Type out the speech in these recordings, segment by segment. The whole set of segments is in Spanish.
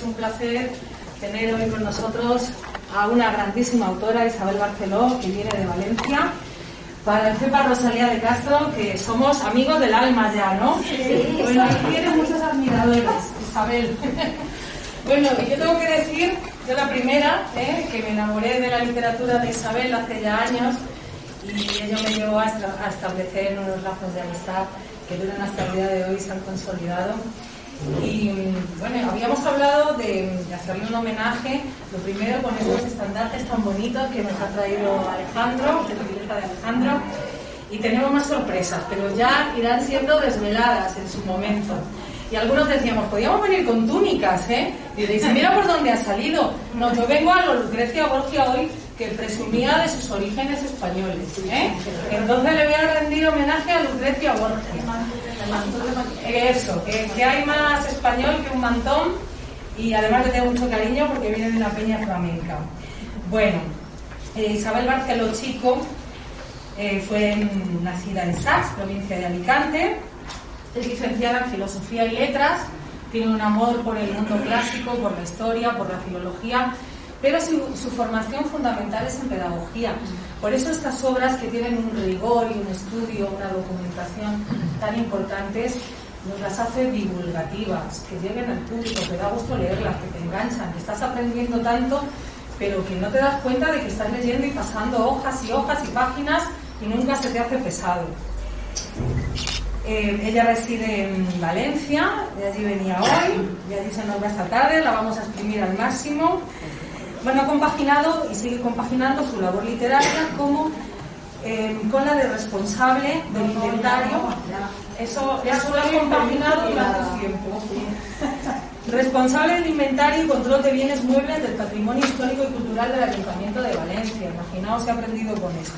un placer tener hoy con nosotros a una grandísima autora, Isabel Barceló, que viene de Valencia, para el CEPA Rosalía de Castro, que somos amigos del alma ya, ¿no? Sí. Bueno, tienes muchos admiradores, Isabel. Bueno, y yo tengo que decir, yo la primera, que me enamoré de la literatura de Isabel hace ya años, y ello me llevó a establecer unos lazos de amistad que duran hasta el día de hoy, se han consolidado. Y bueno, habíamos hablado de hacerle un homenaje, lo primero con estos estandartes tan bonitos que nos ha traído Alejandro, de la belleza de Alejandro, y tenemos más sorpresas, pero ya irán siendo desveladas en su momento. Y algunos decíamos, podíamos venir con túnicas, ¿eh? Y diréis, mira por dónde ha salido. No, yo vengo a lo Lucrecia Borgia hoy, que presumía de sus orígenes españoles, ¿eh? Entonces le voy a rendir homenaje a Lucrecia Borgia. Eso, que hay más español que un mantón, y además le tengo mucho cariño porque viene de una peña flamenca. Bueno, Isabel Barceló Chico fue nacida en Sas, provincia de Alicante. Es licenciada en Filosofía y Letras, tiene un amor por el mundo clásico, por la historia, por la filología, pero su formación fundamental es en pedagogía. Por eso estas obras, que tienen un rigor y un estudio, una documentación tan importantes, nos las hace divulgativas, que lleguen al público, que da gusto leerlas, que te enganchan, que estás aprendiendo tanto, pero que no te das cuenta de que estás leyendo y pasando hojas y hojas y páginas y nunca se te hace pesado. Ella reside en Valencia, de allí venía hoy, de allí se nos va esta tarde, la vamos a exprimir al máximo. Bueno, ha compaginado y sigue compaginando su labor literaria con la de responsable del inventario. Eso lo ha compaginado durante tiempo. Responsable del inventario y control de bienes muebles del patrimonio histórico y cultural del Ayuntamiento de Valencia. Imaginaos, se ha aprendido con esto.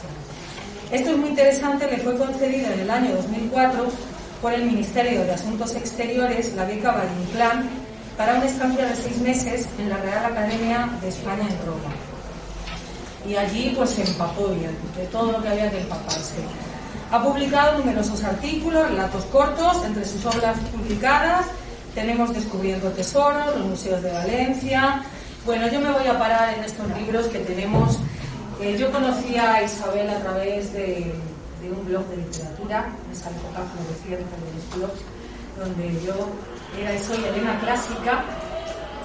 Esto es muy interesante, le fue concedida en el año 2004 por el Ministerio de Asuntos Exteriores la beca Valle Inclán para una estancia de 6 meses en la Real Academia de España en Roma. Y allí pues se empapó de todo lo que había que empaparse. Ha publicado numerosos artículos, relatos cortos. Entre sus obras publicadas tenemos Descubriendo Tesoros, Los Museos de Valencia. Bueno, yo me voy a parar en estos libros que tenemos. Yo conocí a Isabel a través de un blog de literatura, en esa época floreciente de los blogs, donde yo soy Elena Clásica,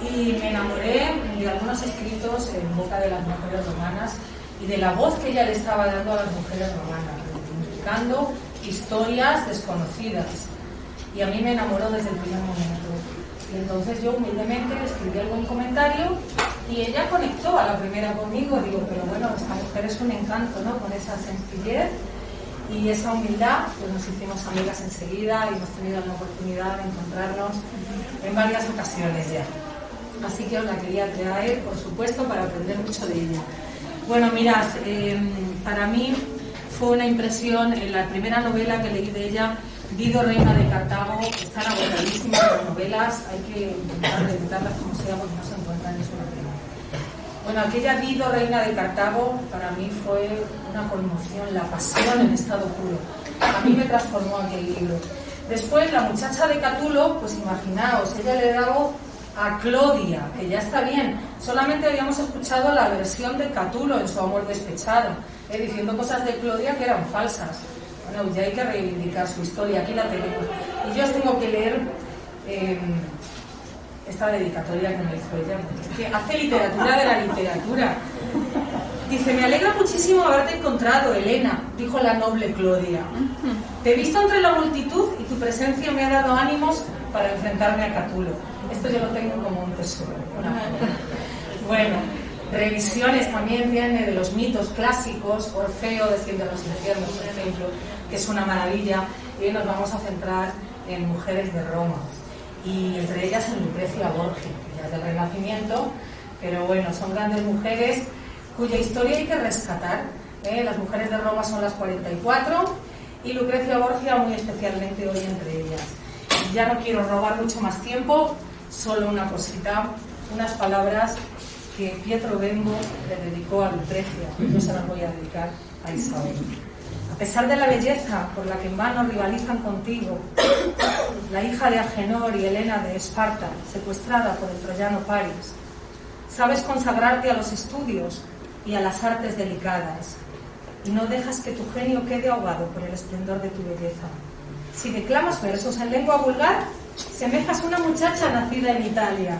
y me enamoré de algunos escritos en boca de las mujeres romanas y de la voz que ella le estaba dando a las mujeres romanas, publicando historias desconocidas. Y a mí me enamoró desde el primer momento. Y entonces yo humildemente le escribí algún comentario y ella conectó a la primera conmigo. Digo, pero bueno, esta mujer es un encanto, ¿no? Con esa sencillez y esa humildad, pues nos hicimos amigas enseguida y hemos tenido la oportunidad de encontrarnos en varias ocasiones ya. Así que os la quería traer, por supuesto, para aprender mucho de ella. Bueno, mirad, para mí fue una impresión, en la primera novela que leí de ella, Dido, reina de Cartago. Están agotadísimas las novelas, hay que intentar editarlas como sea porque no se encuentran, es una pena. Bueno, aquella Dido, reina de Cartago, para mí fue una conmoción, la pasión en estado puro. A mí me transformó aquel libro. Después, La muchacha de Catulo, pues imaginaos, ella le da voz a Clodia, que ya está bien. Solamente habíamos escuchado la versión de Catulo en Su amor despechado, diciendo cosas de Clodia que eran falsas. Bueno, ya hay que reivindicar su historia, aquí la tenemos. Y yo os tengo que leer esta dedicatoria que me hizo ella, que hace literatura de la literatura. Dice, me alegra muchísimo haberte encontrado, Elena, dijo la noble Clodia. Te he visto entre la multitud y tu presencia me ha dado ánimos para enfrentarme a Catulo. Esto yo lo tengo como un tesoro. Bueno, revisiones también tiene de los mitos clásicos. Orfeo desciende a los infiernos, por ejemplo, que es una maravilla. Y hoy nos vamos a centrar en mujeres de Roma, y entre ellas en Lucrecia Borgia, ya del Renacimiento, pero bueno, son grandes mujeres cuya historia hay que rescatar. Las mujeres de Roma son las 44 y Lucrecia Borgia muy especialmente hoy entre ellas. Ya no quiero robar mucho más tiempo, solo una cosita, unas palabras que Pietro Bembo le dedicó a Lucrecia. Yo se las voy a dedicar a Isabel. A pesar de la belleza por la que en vano rivalizan contigo, la hija de Agenor y Helena de Esparta, secuestrada por el troyano Paris, sabes consagrarte a los estudios y a las artes delicadas, y no dejas que tu genio quede ahogado por el esplendor de tu belleza. Si declamas versos en lengua vulgar, semejas una muchacha nacida en Italia.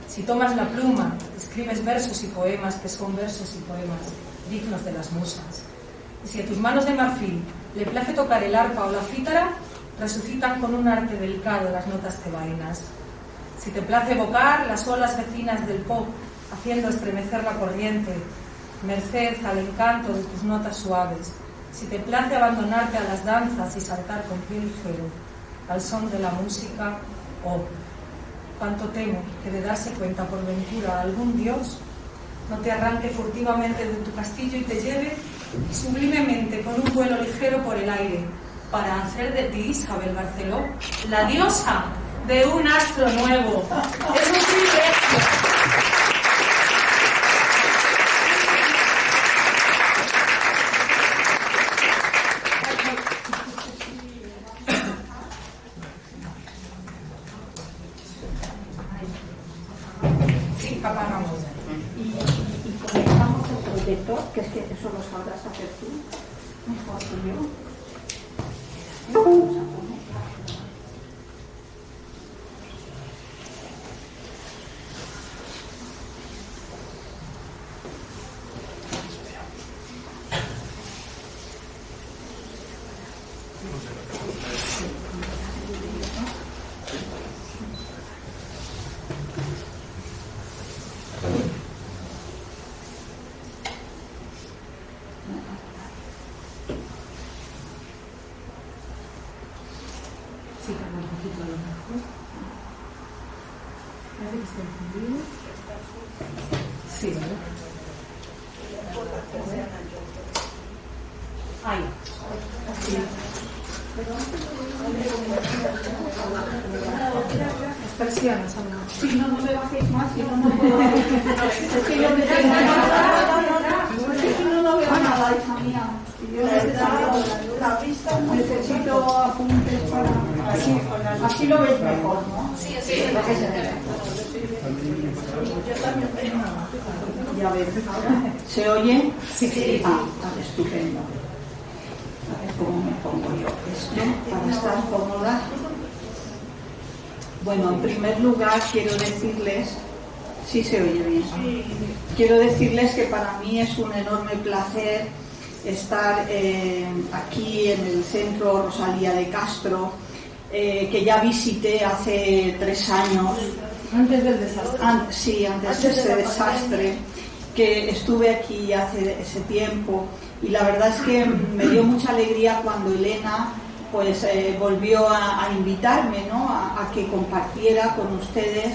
Si tomas la pluma, escribes versos y poemas que son versos y poemas dignos de las musas. Y si a tus manos de marfil le place tocar el arpa o la cítara, resucitan con un arte delicado las notas tebainas. Si te place evocar las olas vecinas del pop, haciendo estremecer la corriente, merced al encanto de tus notas suaves. Si te place abandonarte a las danzas y saltar con pie ligero, al son de la música, oh, cuánto temo que de darse cuenta por ventura a algún dios, no te arranque furtivamente de tu castillo y te lleve sublimemente con un vuelo ligero por el aire, para hacer de ti, Isabel Barceló, la diosa de un astro nuevo. Es un privilegio. Sí, papá, vamos. Y comenzamos el proyector, que es que eso lo sabrás hacer tú mejor que yo. Vamos a poner. Sí, para un poquito a lo mejor. Parece que está encendido. Sí, ¿vale? Ahí. Así. Expresiones, ¿o no? Sí, no me bajéis más, si no puedo. Es que yo no tengo nada. Es que no lo veo nada, hija mía. Yo necesito apuntes para. Así lo ves mejor, ¿no? Sí, sí. Ya ves. ¿Se oye? Sí, sí. Ah, estupendo. A ver cómo me pongo yo esto para estar cómoda. Bueno, en primer lugar quiero decirles, sí se oye bien, quiero decirles que para mí es un enorme placer estar aquí en el centro Rosalía de Castro, que ya visité hace 3 años. Antes del desastre. Sí, antes de ese desastre, que estuve aquí hace ese tiempo, y la verdad es que me dio mucha alegría cuando Elena pues volvió a invitarme, ¿no? a que compartiera con ustedes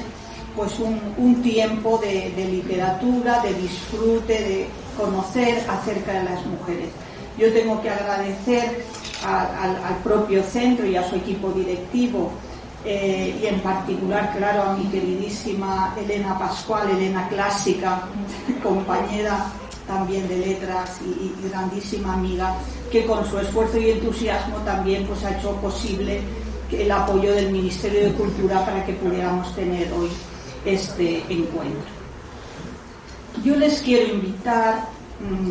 pues un tiempo de literatura, de disfrute, de conocer acerca de las mujeres. Yo tengo que agradecer al propio centro y a su equipo directivo, y en particular, claro, a mi queridísima Elena Pascual, Elena Clásica, compañera también de letras y grandísima amiga, que con su esfuerzo y entusiasmo también pues ha hecho posible el apoyo del Ministerio de Cultura para que pudiéramos tener hoy este encuentro. Yo les quiero invitar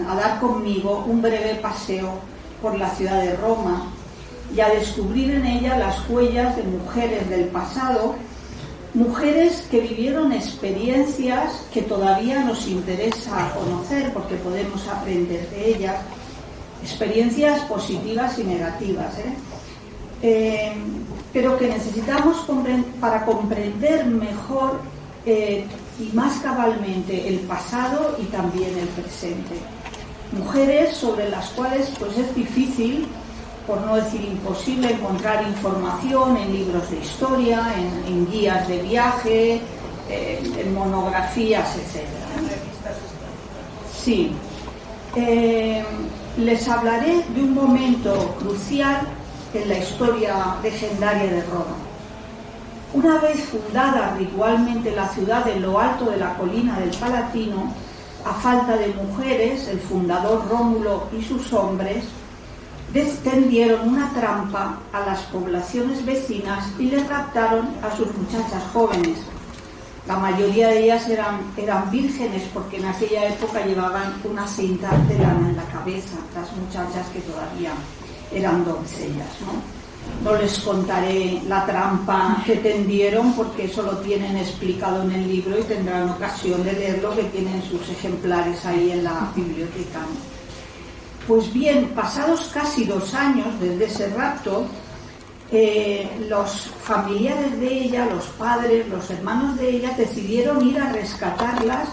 a dar conmigo un breve paseo por la ciudad de Roma y a descubrir en ella las huellas de mujeres del pasado, mujeres que vivieron experiencias que todavía nos interesa conocer porque podemos aprender de ellas, experiencias positivas y negativas, pero que necesitamos para comprender mejor y más cabalmente el pasado y también el presente. Mujeres sobre las cuales pues es difícil, por no decir imposible, encontrar información en libros de historia, en guías de viaje, en monografías, etc. Sí. Les hablaré de un momento crucial en la historia legendaria de Roma. Una vez fundada ritualmente la ciudad en lo alto de la colina del Palatino, a falta de mujeres, el fundador Rómulo y sus hombres tendieron una trampa a las poblaciones vecinas y les raptaron a sus muchachas jóvenes. La mayoría de ellas eran vírgenes, porque en aquella época llevaban una cinta de lana en la cabeza, las muchachas que todavía eran doncellas, ¿no? No les contaré la trampa que tendieron, porque eso lo tienen explicado en el libro y tendrán ocasión de leerlo, que tienen sus ejemplares ahí en la biblioteca. Pues bien, pasados casi 2 años desde ese rapto, los familiares de ella, los padres, los hermanos de ella, decidieron ir a rescatarlas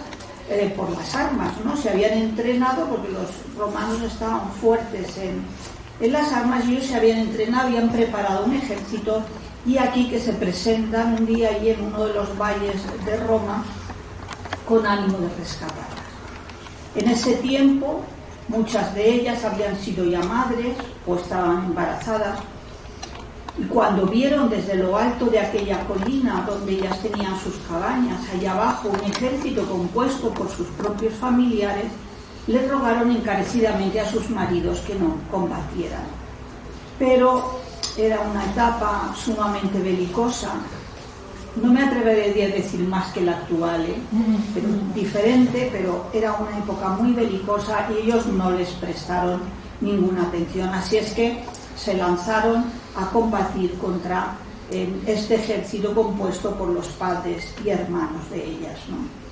por las armas, ¿no? Se habían entrenado, porque los romanos estaban fuertes en las armas, y ellos se habían entrenado y han preparado un ejército, y aquí que se presentan un día allí en uno de los valles de Roma con ánimo de rescatarlas. En ese tiempo muchas de ellas habían sido ya madres o estaban embarazadas, y cuando vieron desde lo alto de aquella colina donde ellas tenían sus cabañas, allá abajo, un ejército compuesto por sus propios familiares, les rogaron encarecidamente a sus maridos que no combatieran. Pero era una etapa sumamente belicosa. No me atrevería a decir más que la actual, pero diferente, pero era una época muy belicosa y ellos no les prestaron ninguna atención. Así es que se lanzaron a combatir contra este ejército compuesto por los padres y hermanos de ellas, ¿no?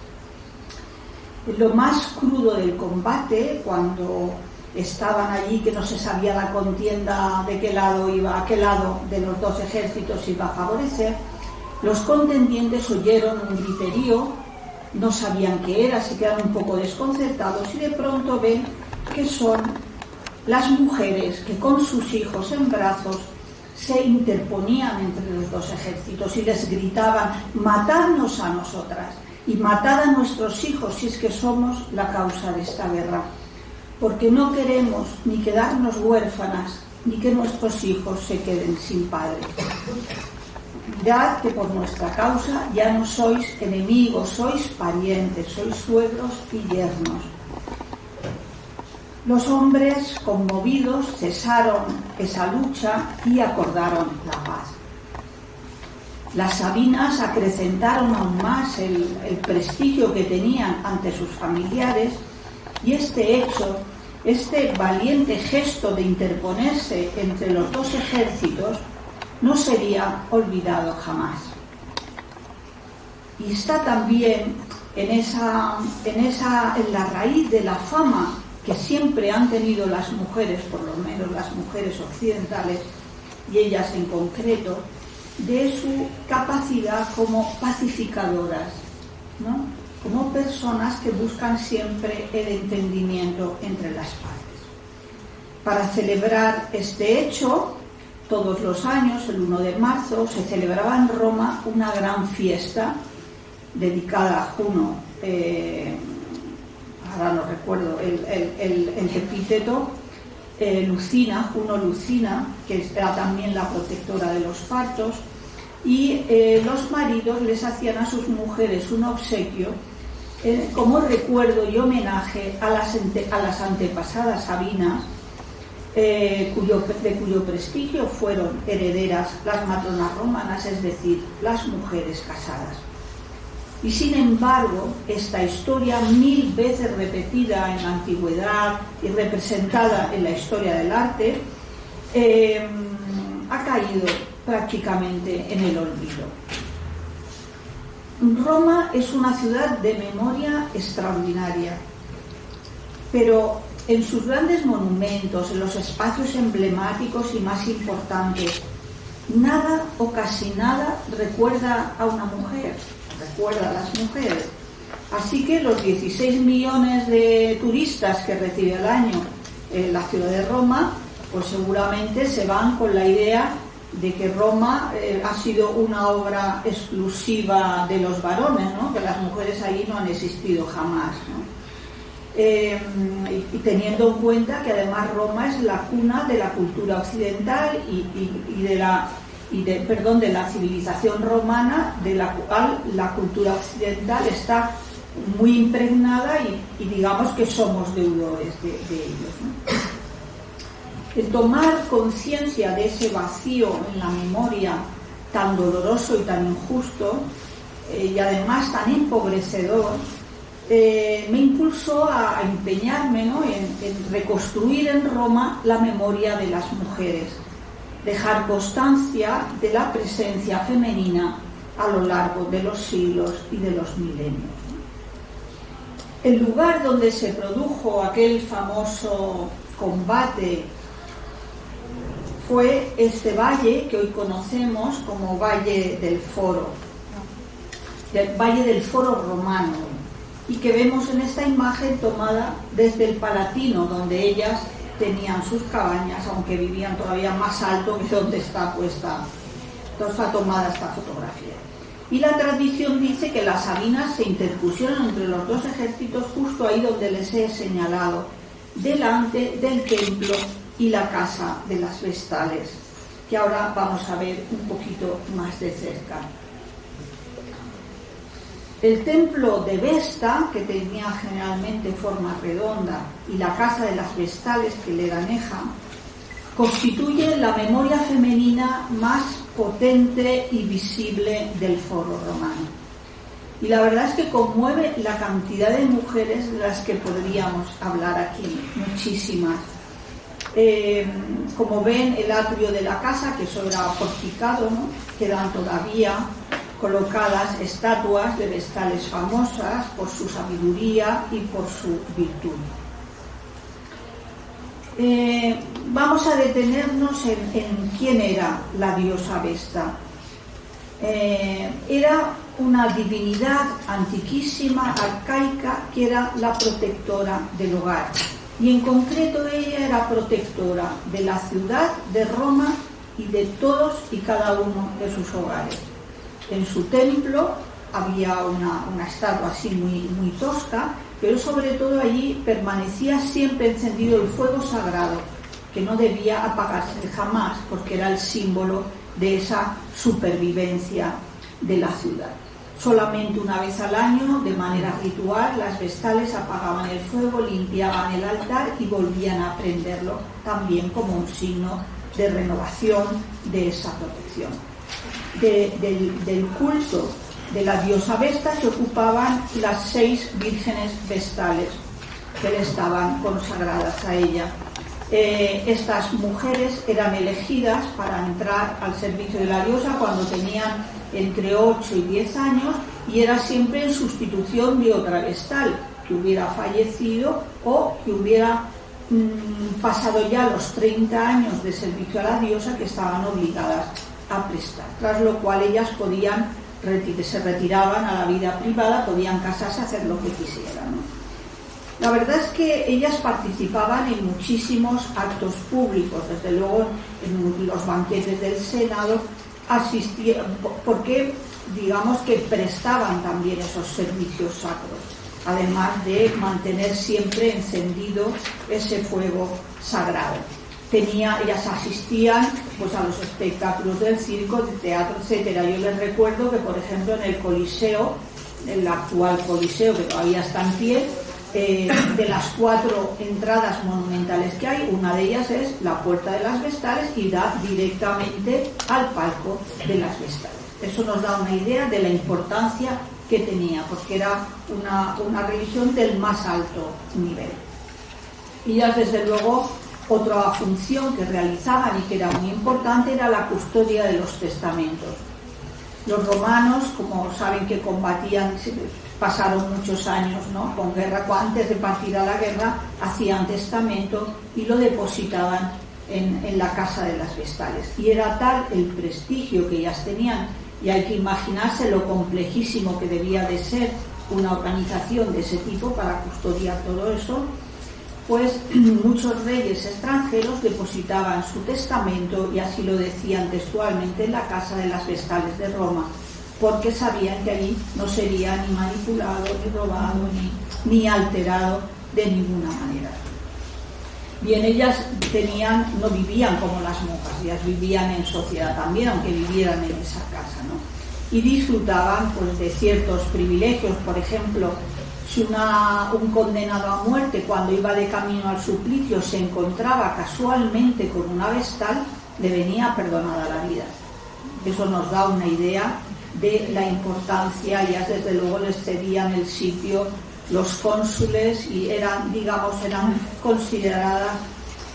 Lo más crudo del combate, cuando estaban allí, que no se sabía la contienda de qué lado iba, a qué lado de los dos ejércitos iba a favorecer, los contendientes oyeron un griterío, no sabían qué era, se quedaron un poco desconcertados, y de pronto ven que son las mujeres que con sus hijos en brazos se interponían entre los dos ejércitos y les gritaban: matadnos a nosotras y matad a nuestros hijos si es que somos la causa de esta guerra, porque no queremos ni quedarnos huérfanas ni que nuestros hijos se queden sin padre. Mirad que por nuestra causa ya no sois enemigos, sois parientes, sois suegros y yernos. Los hombres, conmovidos, cesaron esa lucha y acordaron la paz. Las sabinas acrecentaron aún más el prestigio que tenían ante sus familiares, y este hecho, este valiente gesto de interponerse entre los dos ejércitos, no sería olvidado jamás. Y está también en la raíz de la fama que siempre han tenido las mujeres, por lo menos las mujeres occidentales, y ellas en concreto, de su capacidad como pacificadoras, ¿no? Como personas que buscan siempre el entendimiento entre las partes. Para celebrar este hecho, todos los años, el 1 de marzo, se celebraba en Roma una gran fiesta dedicada a Juno, ahora no recuerdo el epíteto, Lucina, Juno Lucina, que era también la protectora de los partos, y los maridos les hacían a sus mujeres un obsequio como recuerdo y homenaje a las antepasadas sabinas, de cuyo prestigio fueron herederas las matronas romanas, es decir, las mujeres casadas. Y sin embargo, esta historia, 1000 veces repetida en la antigüedad y representada en la historia del arte, ha caído prácticamente en el olvido. Roma es una ciudad de memoria extraordinaria, pero en sus grandes monumentos, en los espacios emblemáticos y más importantes, nada o casi nada recuerda a una mujer, recuerda a las mujeres. Así que los 16 millones de turistas que recibe al año la ciudad de Roma, pues seguramente se van con la idea de que Roma ha sido una obra exclusiva de los varones, ¿no? Que las mujeres allí no han existido jamás, ¿no? Y teniendo en cuenta que además Roma es la cuna de la cultura occidental y de la civilización romana, de la cual la cultura occidental está muy impregnada y digamos que somos deudores de ellos, ¿no? El tomar conciencia de ese vacío en la memoria tan doloroso y tan injusto, y además tan empobrecedor, me impulsó a empeñarme, ¿no?, en reconstruir en Roma la memoria de las mujeres, dejar constancia de la presencia femenina a lo largo de los siglos y de los milenios. El lugar donde se produjo aquel famoso combate fue este valle que hoy conocemos como Valle del Foro, del Valle del Foro romano, y que vemos en esta imagen tomada desde el Palatino, donde ellas tenían sus cabañas, aunque vivían todavía más alto que donde está puesta, donde está tomada esta fotografía. Y la tradición dice que las sabinas se interpusieron entre los dos ejércitos justo ahí donde les he señalado, delante del templo y la casa de las Vestales, que ahora vamos a ver un poquito más de cerca. El templo de Vesta, que tenía generalmente forma redonda, y la casa de las Vestales, que le aneja, constituyen la memoria femenina más potente y visible del foro romano. Y la verdad es que conmueve la cantidad de mujeres de las que podríamos hablar aquí, muchísimas. Como ven, el atrio de la casa, que eso era porticado, ¿no?, quedan todavía colocadas estatuas de Vestales famosas por su sabiduría y por su virtud. Vamos a detenernos en quién era la diosa Vesta. Era una divinidad antiquísima, arcaica, que era la protectora del hogar. Y en concreto ella era protectora de la ciudad de Roma y de todos y cada uno de sus hogares. En su templo había una estatua así muy tosca, pero sobre todo allí permanecía siempre encendido el fuego sagrado, que no debía apagarse jamás, porque era el símbolo de esa supervivencia de la ciudad. Solamente una vez al año, de manera ritual, las Vestales apagaban el fuego, limpiaban el altar y volvían a prenderlo, también como un signo de renovación de esa protección. Del culto de la diosa Vesta se ocupaban las 6 vírgenes vestales que le estaban consagradas a ella. Estas mujeres eran elegidas para entrar al servicio de la diosa cuando tenían entre 8 y 10 años, y era siempre en sustitución de otra vestal que hubiera fallecido o que hubiera pasado ya los 30 años de servicio a la diosa, que estaban obligadas a prestar, tras lo cual ellas se retiraban a la vida privada, podían casarse, hacer lo que quisieran, ¿no? La verdad es que ellas participaban en muchísimos actos públicos, desde luego en los banquetes del Senado, asistían, porque digamos que prestaban también esos servicios sacros, además de mantener siempre encendido ese fuego sagrado. Ellas asistían pues a los espectáculos del circo, del teatro, etcétera. Yo les recuerdo que, por ejemplo, en el Coliseo, el actual Coliseo, que todavía está en pie, de las 4 entradas monumentales que hay, una de ellas es la Puerta de las Vestales y da directamente al palco de las Vestales. Eso nos da una idea de la importancia que tenía, porque era una religión del más alto nivel. Y ellas, desde luego, otra función que realizaban y que era muy importante era la custodia de los testamentos. Los romanos, como saben que combatían, pasaron muchos años, ¿no?, con guerra. Antes de partir a la guerra hacían testamento y lo depositaban en la casa de las Vestales. Y era tal el prestigio que ellas tenían, y hay que imaginarse lo complejísimo que debía de ser una organización de ese tipo para custodiar todo eso, pues muchos reyes extranjeros depositaban su testamento, y así lo decían textualmente, en la casa de las Vestales de Roma, porque sabían que allí no sería ni manipulado, ni robado, ni alterado de ninguna manera. Bien, ellas no vivían como las monjas, ellas vivían en sociedad también, aunque vivieran en esa casa, ¿no? Y disfrutaban pues de ciertos privilegios. Por ejemplo, Si un condenado a muerte, cuando iba de camino al suplicio, se encontraba casualmente con una vestal, le venía perdonada la vida. Eso nos da una idea de la importancia. Ya desde luego les cedían el sitio los cónsules y eran consideradas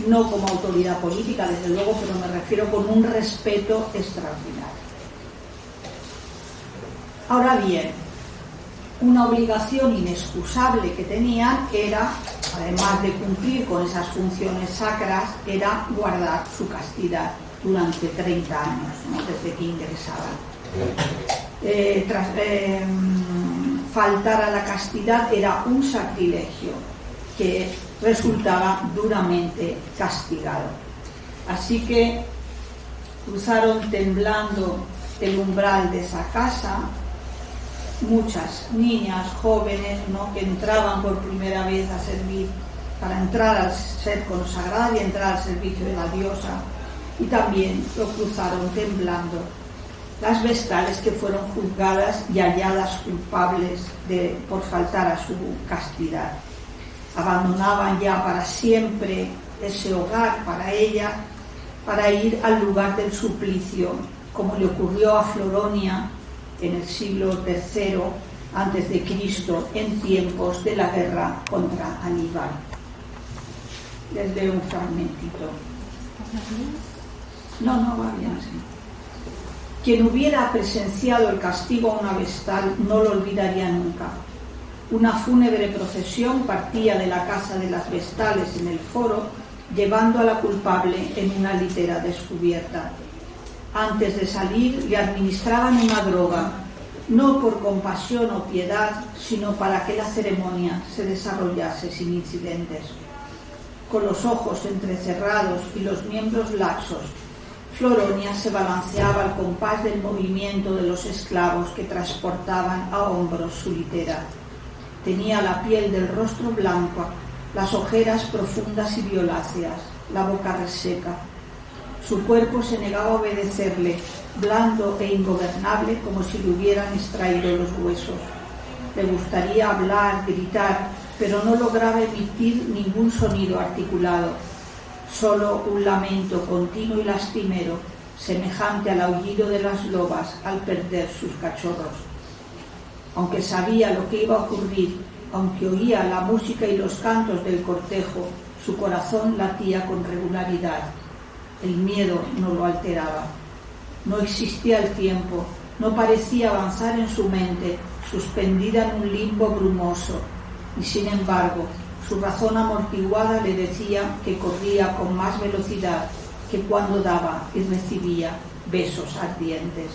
no como autoridad política, desde luego, pero me refiero con un respeto extraordinario. Ahora bien, una obligación inexcusable que tenían era, además de cumplir con esas funciones sacras, era guardar su castidad durante 30 años, ¿no? Desde que ingresaban. Faltar a la castidad era un sacrilegio que resultaba duramente castigado. Así que cruzaron temblando el umbral de esa casa muchas niñas jóvenes, ¿no?, que entraban por primera vez a servir, para entrar al ser consagrada y entrar al servicio de la diosa, y también lo cruzaron temblando las vestales que fueron juzgadas y halladas culpables por faltar a su castidad. Abandonaban ya para siempre ese hogar para ella, para ir al lugar del suplicio, como le ocurrió a Floronia en el siglo III antes de Cristo, en tiempos de la guerra contra Aníbal. Les leo un fragmentito. No, va bien así. Quien hubiera presenciado el castigo a una vestal no lo olvidaría nunca. Una fúnebre procesión partía de la casa de las vestales en el foro, llevando a la culpable en una litera descubierta. Antes de salir le administraban una droga, no por compasión o piedad, sino para que la ceremonia se desarrollase sin incidentes. Con los ojos entrecerrados y los miembros laxos, Floronia se balanceaba al compás del movimiento de los esclavos que transportaban a hombros su litera. Tenía la piel del rostro blanca, las ojeras profundas y violáceas, la boca reseca. Su cuerpo se negaba a obedecerle, blando e ingobernable, como si le hubieran extraído los huesos. Le gustaría hablar, gritar, pero no lograba emitir ningún sonido articulado, solo un lamento continuo y lastimero, semejante al aullido de las lobas al perder sus cachorros. Aunque sabía lo que iba a ocurrir, aunque oía la música y los cantos del cortejo, su corazón latía con regularidad. El miedo no lo alteraba. No existía el tiempo, no parecía avanzar en su mente, suspendida en un limbo brumoso, y sin embargo, su razón amortiguada le decía que corría con más velocidad que cuando daba y recibía besos ardientes.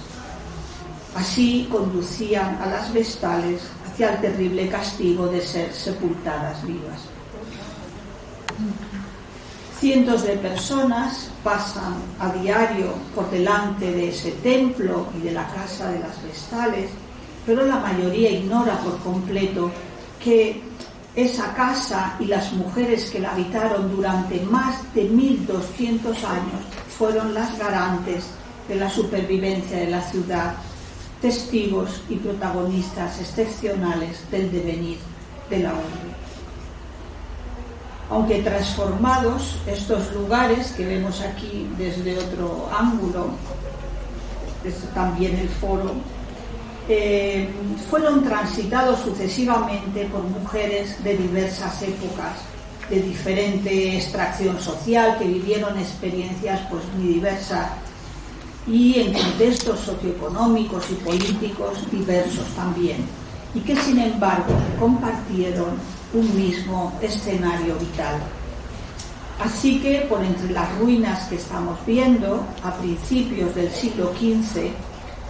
Así conducían a las vestales hacia el terrible castigo de ser sepultadas vivas. Cientos de personas pasan a diario por delante de ese templo y de la casa de las vestales, pero la mayoría ignora por completo que esa casa y las mujeres que la habitaron durante más de 1200 años fueron las garantes de la supervivencia de la ciudad, testigos y protagonistas excepcionales del devenir de la urbe. Aunque transformados, estos lugares que vemos aquí desde otro ángulo, desde también el foro, fueron transitados sucesivamente por mujeres de diversas épocas, de diferente extracción social, que vivieron experiencias pues muy diversas y en contextos socioeconómicos y políticos diversos también, y que sin embargo compartieron un mismo escenario vital. Así que por entre las ruinas que estamos viendo, a principios del siglo XV,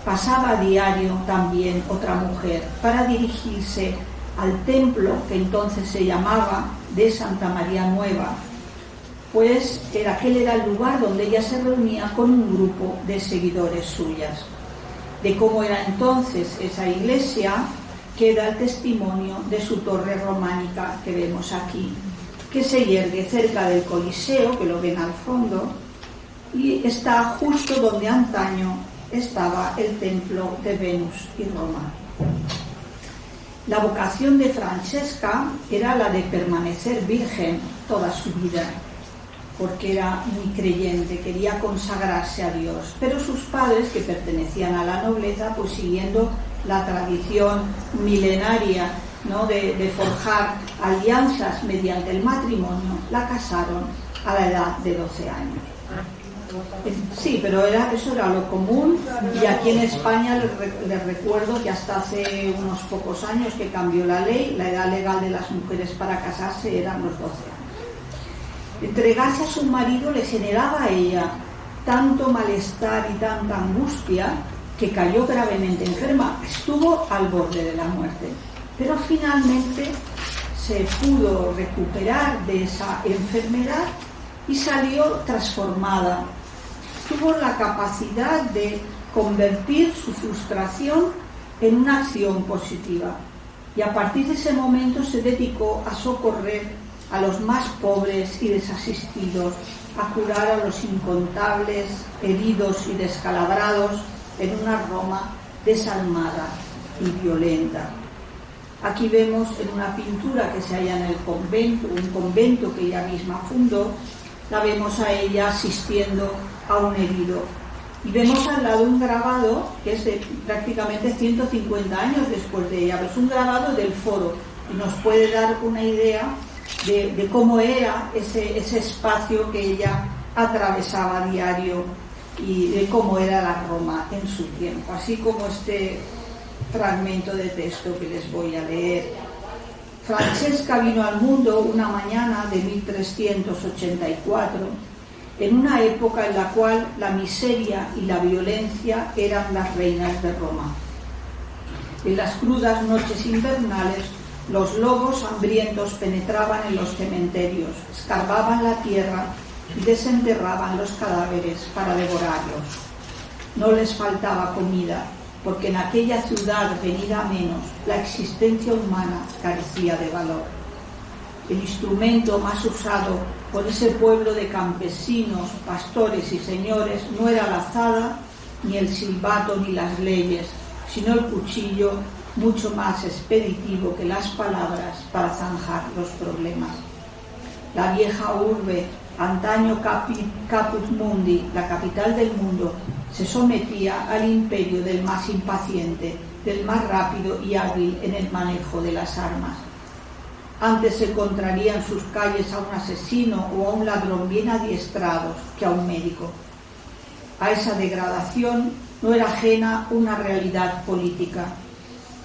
pasaba a diario también otra mujer para dirigirse al templo que entonces se llamaba de Santa María Nueva, pues aquel era el lugar donde ella se reunía con un grupo de seguidores suyas. De cómo era entonces esa iglesia queda el testimonio de su torre románica que vemos aquí, que se yergue cerca del Coliseo, que lo ven al fondo, y está justo donde antaño estaba el templo de Venus y Roma. La vocación de Francesca era la de permanecer virgen toda su vida, porque era muy creyente, quería consagrarse a Dios. Pero sus padres, que pertenecían a la nobleza, pues siguiendo la tradición milenaria, ¿no?, de forjar alianzas mediante el matrimonio, la casaron a la edad de 12 años. Sí, pero eso era lo común, y aquí en España les recuerdo que hasta hace unos pocos años que cambió la ley, la edad legal de las mujeres para casarse eran los 12 años. Entregarse a su marido le generaba a ella tanto malestar y tanta angustia que cayó gravemente enferma, estuvo al borde de la muerte, pero finalmente se pudo recuperar de esa enfermedad y salió transformada. Tuvo la capacidad de convertir su frustración en una acción positiva, y a partir de ese momento se dedicó a socorrer a los más pobres y desasistidos, a curar a los incontables heridos y descalabrados en una Roma desalmada y violenta. Aquí vemos en una pintura que se halla en el convento, un convento que ella misma fundó, la vemos a ella asistiendo a un herido. Y vemos al lado un grabado que es de prácticamente 150 años después de ella, pero es un grabado del foro y nos puede dar una idea de cómo era ese espacio que ella atravesaba a diario y de cómo era la Roma en su tiempo, así como este fragmento de texto que les voy a leer. Francesca vino al mundo una mañana de 1384, en una época en la cual la miseria y la violencia eran las reinas de Roma. En las crudas noches invernales, los lobos hambrientos penetraban en los cementerios, escarbaban la tierra y desenterraban los cadáveres para devorarlos. No les faltaba comida, porque en aquella ciudad venida a menos, la existencia humana carecía de valor. El instrumento más usado por ese pueblo de campesinos, pastores y señores no era la azada, ni el silbato, ni las leyes, sino el cuchillo, mucho más expeditivo que las palabras para zanjar los problemas. La vieja urbe, antaño Caput Mundi, la capital del mundo, se sometía al imperio del más impaciente, del más rápido y hábil en el manejo de las armas. Antes se encontraría en sus calles a un asesino o a un ladrón bien adiestrados que a un médico. A esa degradación no era ajena una realidad política.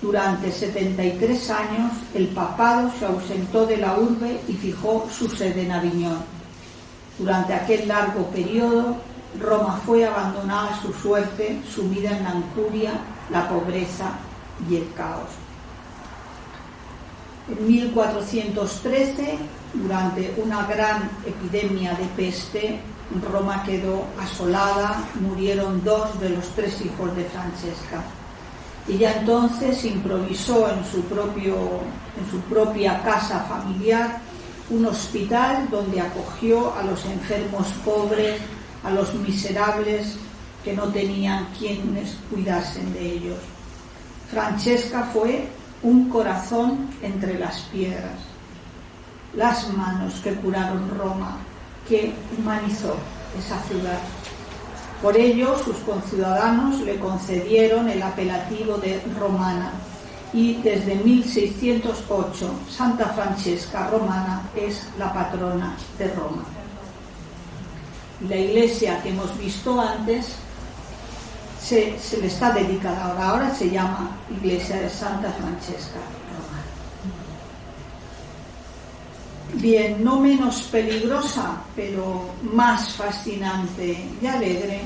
Durante 73 años el papado se ausentó de la urbe y fijó su sede en Aviñón. Durante aquel largo periodo, Roma fue abandonada a su suerte, sumida en la incuria, la pobreza y el caos. En 1413, durante una gran epidemia de peste, Roma quedó asolada, murieron 2 de los 3 hijos de Francesca. Ella entonces improvisó en su propia casa familiar un hospital donde acogió a los enfermos pobres, a los miserables que no tenían quienes cuidasen de ellos. Francesca fue un corazón entre las piedras, las manos que curaron Roma, que humanizó esa ciudad. Por ello, sus conciudadanos le concedieron el apelativo de romana, y desde 1608 Santa Francesca Romana es la patrona de Roma. La iglesia que hemos visto antes se le está dedicada ahora se llama Iglesia de Santa Francesca Romana. Bien, no menos peligrosa, pero más fascinante y alegre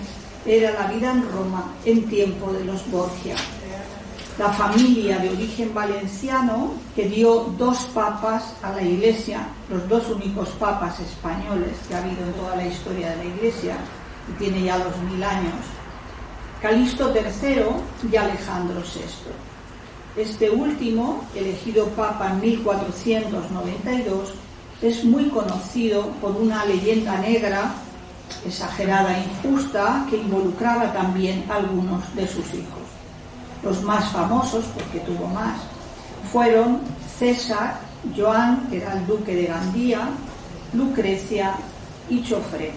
era la vida en Roma en tiempo de los Borgia. La familia de origen valenciano que dio 2 papas a la Iglesia, los 2 únicos papas españoles que ha habido en toda la historia de la Iglesia, y tiene ya los 1000 años, Calixto III y Alejandro VI. Este último, elegido papa en 1492, es muy conocido por una leyenda negra, exagerada e injusta, que involucraba también a algunos de sus hijos. Los más famosos, porque tuvo más, fueron César, Joan, que era el duque de Gandía, Lucrecia y Chofré.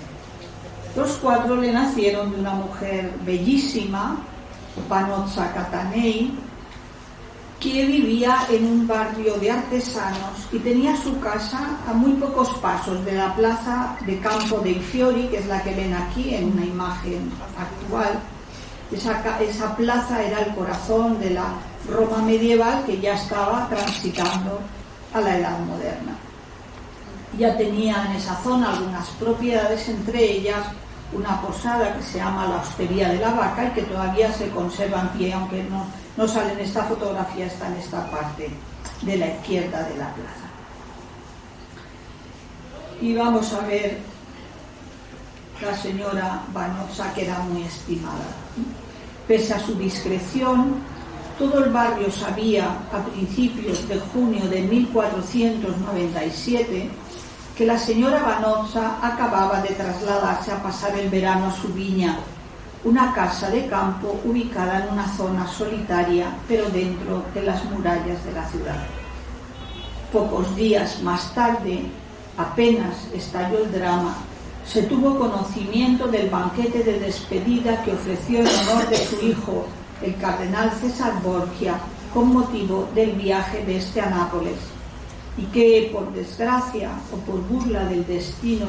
Los 4 le nacieron de una mujer bellísima, Vanozza Catanei, que vivía en un barrio de artesanos y tenía su casa a muy pocos pasos de la plaza de Campo dei Fiori, que es la que ven aquí en una imagen actual. Esa plaza era el corazón de la Roma medieval, que ya estaba transitando a la Edad Moderna. Ya tenía en esa zona algunas propiedades, entre ellas una posada que se llama la Hostería de la Vaca y que todavía se conserva en pie, aunque no sale en esta fotografía, está en esta parte de la izquierda de la plaza. Y vamos a ver la señora Vanozza, que era muy estimada. Pese a su discreción, todo el barrio sabía a principios de junio de 1497 que la señora Vanozza acababa de trasladarse a pasar el verano a su viña, una casa de campo ubicada en una zona solitaria, pero dentro de las murallas de la ciudad. Pocos días más tarde, apenas estalló el drama, se tuvo conocimiento del banquete de despedida que ofreció en honor de su hijo, el cardenal César Borgia, con motivo del viaje de este a Nápoles, y que, por desgracia o por burla del destino,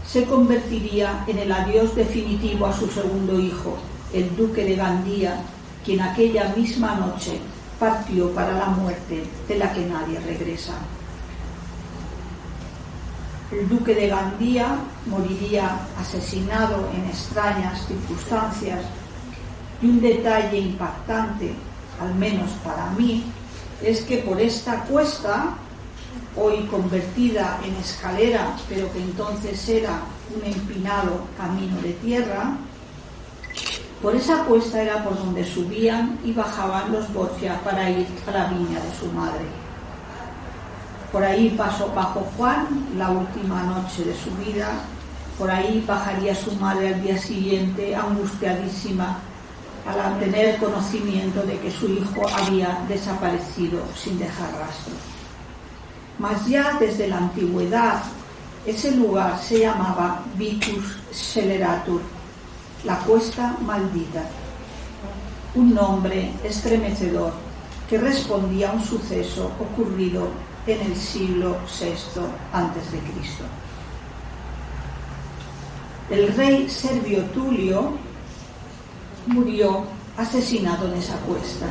se convertiría en el adiós definitivo a su segundo hijo, el duque de Gandía, quien aquella misma noche partió para la muerte de la que nadie regresa. El duque de Gandía moriría asesinado en extrañas circunstancias, y un detalle impactante, al menos para mí, es que por esta cuesta, hoy convertida en escalera, pero que entonces era un empinado camino de tierra, por esa cuesta era por donde subían y bajaban los Borgia para ir a la viña de su madre. Por ahí bajó Juan la última noche de su vida, por ahí bajaría su madre al día siguiente, angustiadísima, al tener conocimiento de que su hijo había desaparecido sin dejar rastro. Mas ya desde la antigüedad ese lugar se llamaba Vicus Sceleratur, la cuesta maldita, un nombre estremecedor que respondía a un suceso ocurrido en el siglo VI a.C. El rey Servio Tulio murió asesinado en esa cuesta.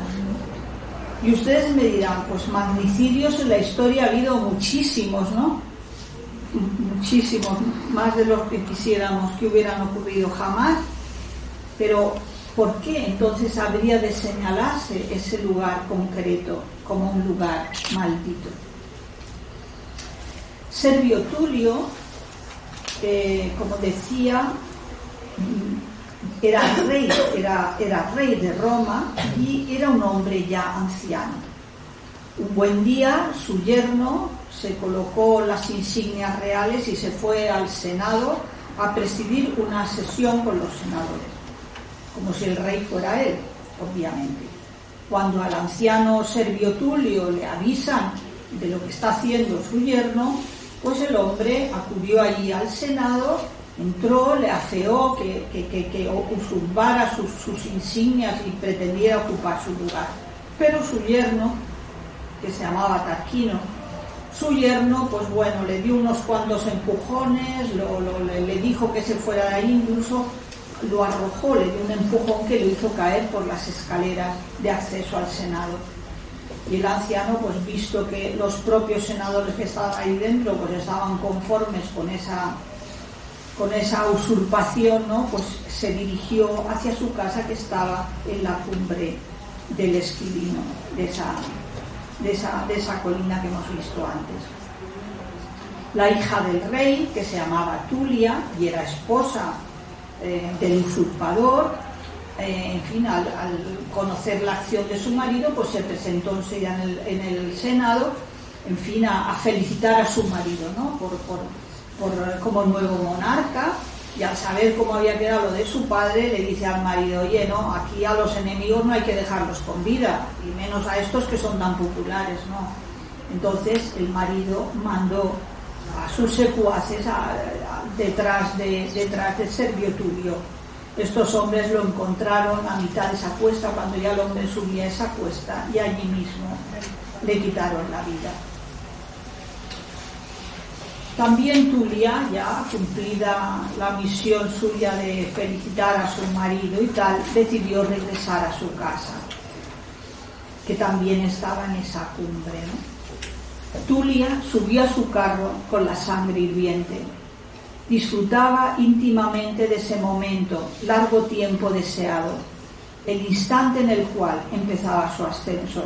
Y ustedes me dirán, pues magnicidios en la historia ha habido muchísimos, ¿no? Muchísimos, más de los que quisiéramos que hubieran ocurrido jamás. Pero, ¿por qué entonces habría de señalarse ese lugar concreto como un lugar maldito? Servio Tulio, como decía, era rey de Roma y era un hombre ya anciano. Un buen día su yerno se colocó las insignias reales y se fue al Senado a presidir una sesión con los senadores, como si el rey fuera él, obviamente. Cuando al anciano Servio Tulio le avisan de lo que está haciendo su yerno, pues el hombre acudió allí al Senado, entró, le afeó que usurpara sus insignias y pretendiera ocupar su lugar. Pero su yerno, que se llamaba Tarquino, su yerno, pues bueno, le dio unos cuantos empujones, le dijo que se fuera de ahí, incluso lo arrojó, le dio un empujón que lo hizo caer por las escaleras de acceso al Senado. Y el anciano, pues visto que los propios senadores que estaban ahí dentro pues estaban conformes con esa usurpación, ¿no? Pues se dirigió hacia su casa, que estaba en la cumbre del Esquilino, de esa colina que hemos visto antes. La hija del rey, que se llamaba Tulia y era esposa del usurpador, en fin, al conocer la acción de su marido, pues se presentó enseguida en el Senado, en fin, a felicitar a su marido, ¿no? Como nuevo monarca, Y al saber cómo había quedado lo de su padre, le dice al marido: oye, no, aquí a los enemigos no hay que dejarlos con vida, y menos a estos que son tan populares, ¿no? Entonces el marido mandó a sus secuaces detrás de Servio Tulio. Estos hombres lo encontraron a mitad de esa cuesta, cuando ya el hombre subía esa cuesta, y allí mismo le quitaron la vida. También Tulia, ya cumplida la misión suya de felicitar a su marido y tal, decidió regresar a su casa, que también estaba en esa cumbre, ¿no? Tulia subió a su carro con la sangre hirviente. Disfrutaba íntimamente de ese momento, largo tiempo deseado, el instante en el cual empezaba su ascenso.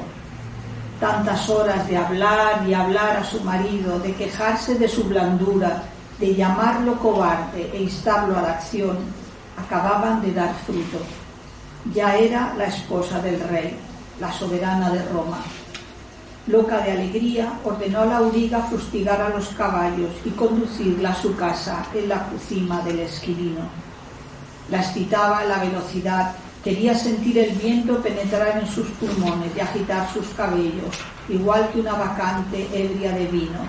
Tantas horas de hablar y hablar a su marido, de quejarse de su blandura, de llamarlo cobarde e instarlo a la acción, acababan de dar fruto. Ya era la esposa del rey, la soberana de Roma. Loca de alegría, ordenó a la auriga fustigar a los caballos y conducirla a su casa en la cima del Esquilino. La excitaba la velocidad, quería sentir el viento penetrar en sus pulmones y agitar sus cabellos, igual que una bacante ebria de vino,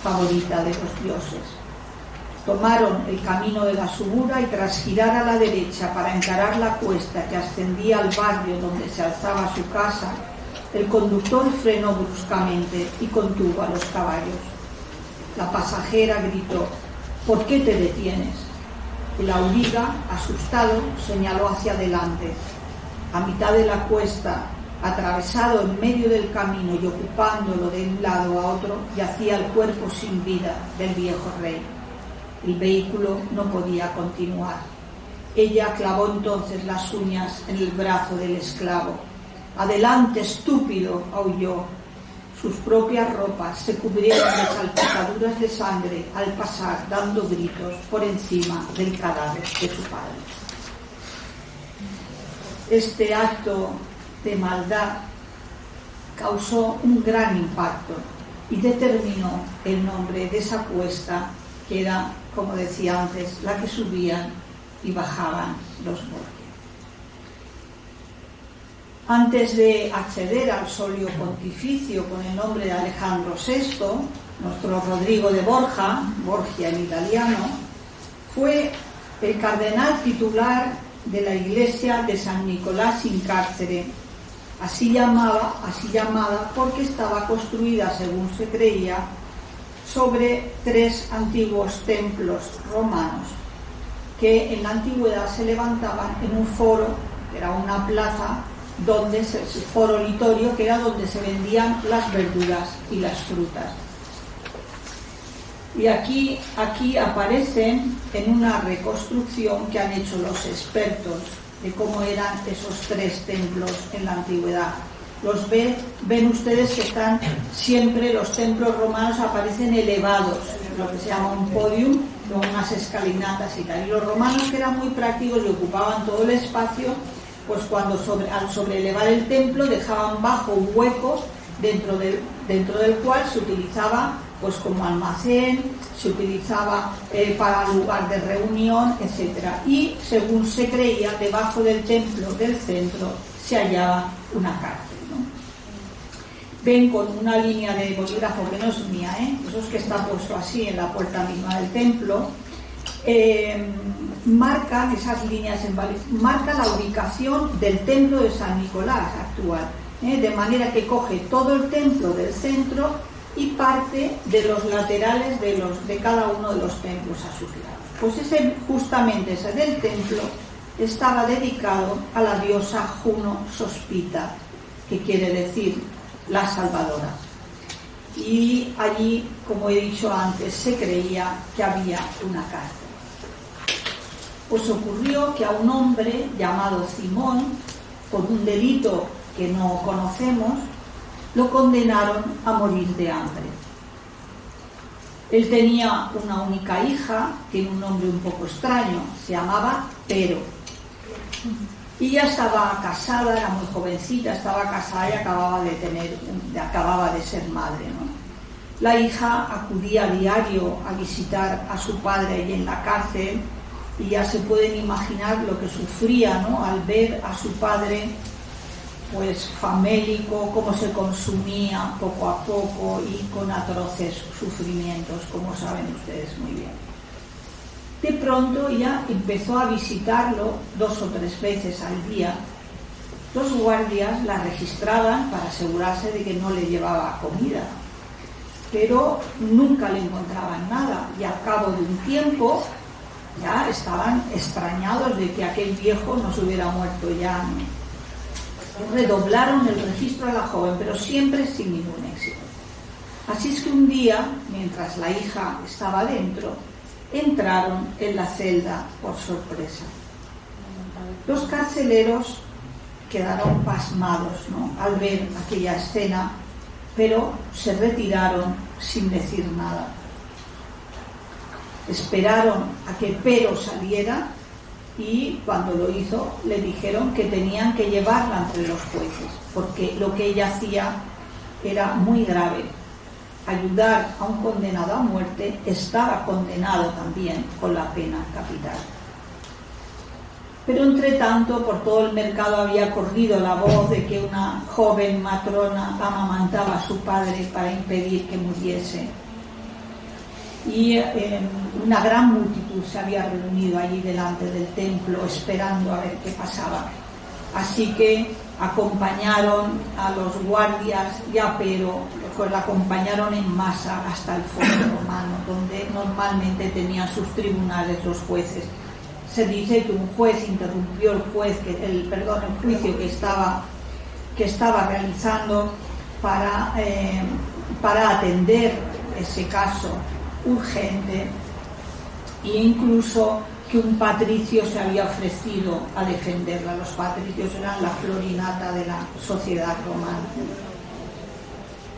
favorita de los dioses. Tomaron el camino de la Subura y tras girar a la derecha para encarar la cuesta que ascendía al barrio donde se alzaba su casa, el conductor frenó bruscamente y contuvo a los caballos. La pasajera gritó: ¿por qué te detienes? El auriga, asustado, señaló hacia adelante. A mitad de la cuesta, atravesado en medio del camino y ocupándolo de un lado a otro, yacía el cuerpo sin vida del viejo rey. El vehículo no podía continuar. Ella clavó entonces las uñas en el brazo del esclavo. «Adelante, estúpido», aulló. Sus propias ropas se cubrieron de salpicaduras de sangre al pasar, dando gritos por encima del cadáver de su padre. Este acto de maldad causó un gran impacto y determinó el nombre de esa cuesta, que era, como decía antes, la que subían y bajaban los Borgia. Antes de acceder al solio pontificio con el nombre de Alejandro VI, nuestro Rodrigo de Borja, Borgia en italiano, fue el cardenal titular de la iglesia de San Nicolás in Carcere, así llamada porque estaba construida, según se creía, sobre 3 antiguos templos romanos que en la antigüedad se levantaban en un foro, que era una plaza, foro litorio, que era donde se vendían las verduras y las frutas. Y aquí aparecen en una reconstrucción que han hecho los expertos de cómo eran esos 3 templos en la antigüedad. Ven ustedes que están siempre, los templos romanos aparecen elevados, lo que se llama un podium, con unas escalinatas y tal. Y los romanos, que eran muy prácticos y ocupaban todo el espacio, pues al sobreelevar el templo dejaban bajo un hueco dentro del cual se utilizaba pues como almacén, se utilizaba para lugar de reunión, etcétera. Y según se creía, debajo del templo del centro se hallaba una cárcel, ¿no? Ven con una línea de bolígrafo que no es mía, eso es que está puesto así en la puerta misma del templo. Marcan esas líneas marca la ubicación del templo de San Nicolás actual, de manera que coge todo el templo del centro y parte de los laterales de cada uno de los templos a sus lados. Pues justamente ese del templo estaba dedicado a la diosa Juno Sospita, que quiere decir la salvadora. Y allí, como he dicho antes, se creía que había una cárcel. Pues ocurrió que a un hombre llamado Simón, por un delito que no conocemos, lo condenaron a morir de hambre. Él tenía una única hija, tiene un nombre un poco extraño, se llamaba Pero. Y ya estaba casada, era muy jovencita, estaba casada y acababa de ser madre, ¿no? La hija acudía a diario a visitar a su padre allí en la cárcel y ya se pueden imaginar lo que sufría, ¿no?, al ver a su padre pues famélico, cómo se consumía poco a poco y con atroces sufrimientos, como saben ustedes muy bien. De pronto ya empezó a visitarlo 2 o 3 veces al día. Los guardias la registraban para asegurarse de que no le llevaba comida, pero nunca le encontraban nada, y al cabo de un tiempo ya estaban extrañados de que aquel viejo no se hubiera muerto ya. Redoblaron el registro a la joven, pero siempre sin ningún éxito. Así es que un día, mientras la hija estaba dentro, entraron en la celda por sorpresa. Los carceleros quedaron pasmados, ¿no?, al ver aquella escena, pero se retiraron sin decir nada. Esperaron a que Pero saliera, y cuando lo hizo le dijeron que tenían que llevarla entre los jueces, porque lo que ella hacía era muy grave. Ayudar a un condenado a muerte, estaba condenado también con la pena capital. Pero entre tanto, por todo el mercado había corrido la voz de que una joven matrona amamantaba a su padre para impedir que muriese. Y una gran multitud se había reunido allí delante del templo esperando a ver qué pasaba. Así que acompañaron a los guardias y a Pero, pues la acompañaron en masa hasta el foro romano, donde normalmente tenían sus tribunales los jueces. Se dice que un juez interrumpió el juicio que estaba realizando para atender ese caso urgente, e incluso que un patricio se había ofrecido a defenderla. Los patricios eran la florinata de la sociedad romana.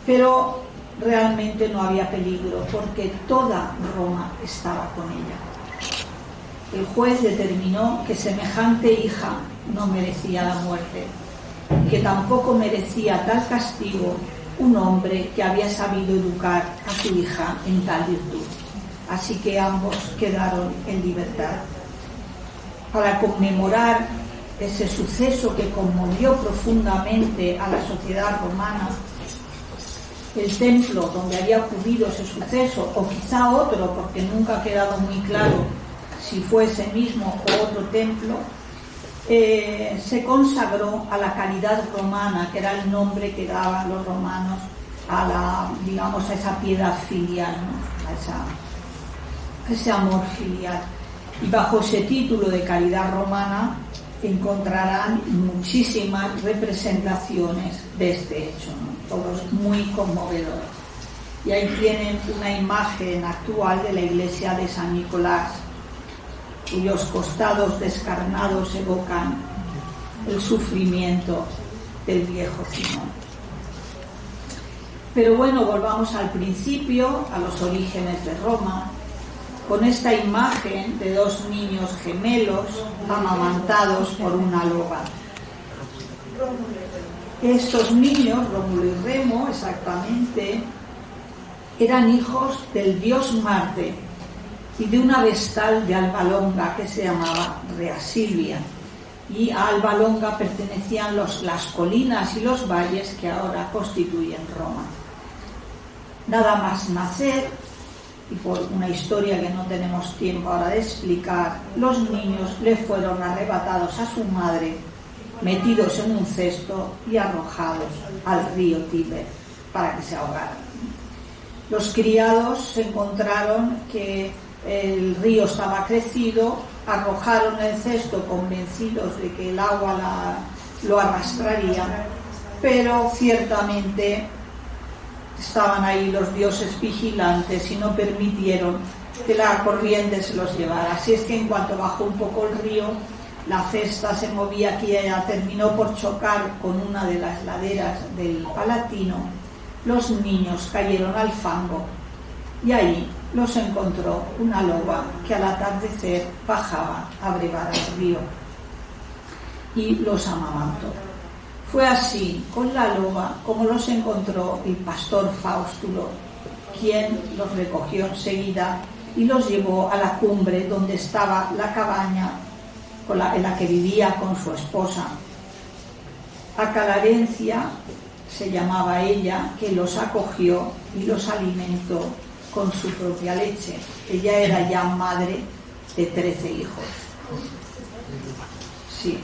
Pero realmente no había peligro, porque toda Roma estaba con ella. El juez determinó que semejante hija no merecía la muerte, que tampoco merecía tal castigo un hombre que había sabido educar a su hija en tal virtud. Así que ambos quedaron en libertad. Para conmemorar ese suceso que conmovió profundamente a la sociedad romana, el templo donde había ocurrido ese suceso, o quizá otro, porque nunca ha quedado muy claro si fue ese mismo o otro templo, se consagró a la caridad romana, que era el nombre que daban los romanos a esa piedad filial, ¿no?, a ese amor filial. Y bajo ese título de caridad romana encontrarán muchísimas representaciones de este hecho, ¿no?, todos muy conmovedores. Y ahí tienen una imagen actual de la iglesia de San Nicolás, cuyos costados descarnados evocan el sufrimiento del viejo Simón. Pero bueno, volvamos al principio, a los orígenes de Roma, con esta imagen de 2 niños gemelos amamantados por una loba. Estos niños, Rómulo y Remo exactamente, eran hijos del dios Marte y de una vestal de Alba Longa que se llamaba Rea Silvia. Y a Alba Longa pertenecían las colinas y los valles que ahora constituyen Roma. Nada más nacer, y por una historia que no tenemos tiempo ahora de explicar, los niños le fueron arrebatados a su madre, metidos en un cesto y arrojados al río Tíber para que se ahogaran. Los criados se encontraron que el río estaba crecido, arrojaron el cesto convencidos de que el agua lo arrastraría, pero ciertamente estaban ahí los dioses vigilantes y no permitieron que la corriente se los llevara. Así es que en cuanto bajó un poco el río, la cesta se movía aquí y allá, terminó por chocar con una de las laderas del Palatino. Los niños cayeron al fango y ahí los encontró una loba que al atardecer bajaba a brevar al río y los amamantó. Fue así, con la loba, como los encontró el pastor Faustulo, quien los recogió enseguida y los llevó a la cumbre donde estaba la cabaña en la que vivía con su esposa. Acalarencia se llamaba ella, que los acogió y los alimentó con su propia leche. Ella era ya madre de 13 hijos. Sí.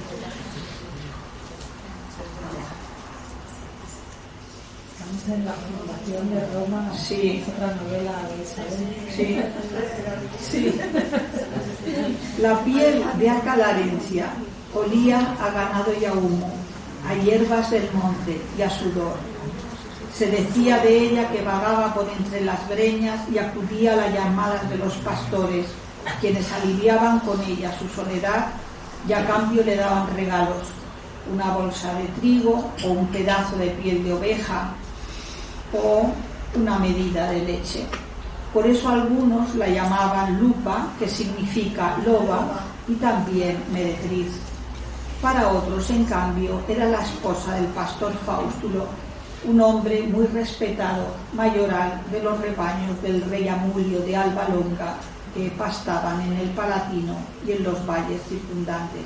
Estamos en la fundación de Roma, sí. Es otra novela de Isabel. Sí. Sí. La piel de Acalarencia olía a ganado y a humo, a hierbas del monte y a sudor. Se decía de ella que vagaba por entre las breñas y acudía a las llamadas de los pastores, quienes aliviaban con ella su soledad y a cambio le daban regalos, una bolsa de trigo o un pedazo de piel de oveja o una medida de leche. Por eso algunos la llamaban Lupa, que significa loba, y también meretriz. Para otros, en cambio, era la esposa del pastor Faustulo, un hombre muy respetado, mayoral de los rebaños del rey Amulio de Alba Longa, que pastaban en el Palatino y en los valles circundantes.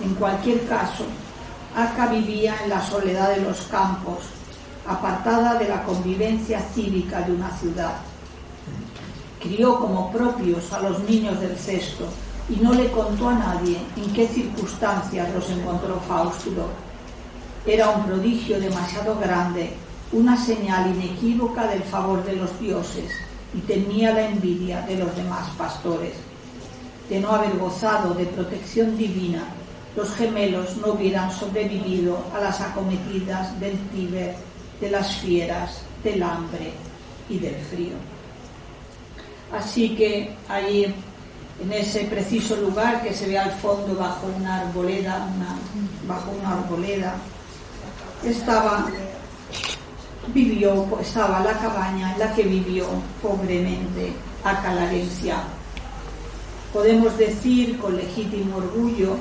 En cualquier caso, Aca vivía en la soledad de los campos, apartada de la convivencia cívica de una ciudad. Crió como propios a los niños del cesto y no le contó a nadie en qué circunstancias los encontró Faustulo. Era un prodigio demasiado grande, una señal inequívoca del favor de los dioses, y temía la envidia de los demás pastores. De no haber gozado de protección divina, los gemelos no hubieran sobrevivido a las acometidas del Tíber, de las fieras, del hambre y del frío. Así que allí, en ese preciso lugar que se ve al fondo bajo una arboleda, estaba la cabaña en la que vivió pobremente Acalarencia. Podemos decir con legítimo orgullo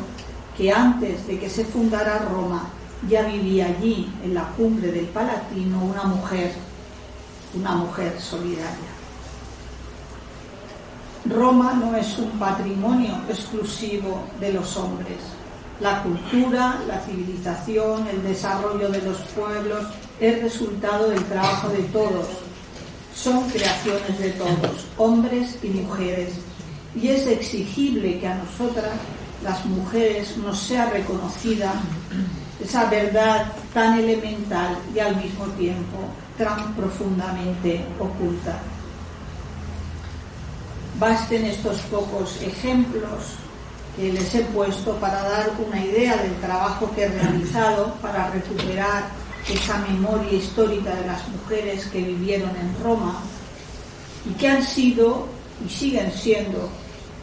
que antes de que se fundara Roma ya vivía allí, en la cumbre del Palatino, una mujer solidaria. Roma no es un patrimonio exclusivo de los hombres. La cultura, la civilización, el desarrollo de los pueblos es resultado del trabajo de todos. Son creaciones de todos, hombres y mujeres. Y es exigible que a nosotras, las mujeres, nos sea reconocida esa verdad tan elemental y al mismo tiempo tan profundamente oculta. Basten estos pocos ejemplos que les he puesto para dar una idea del trabajo que he realizado para recuperar esa memoria histórica de las mujeres que vivieron en Roma y que han sido y siguen siendo,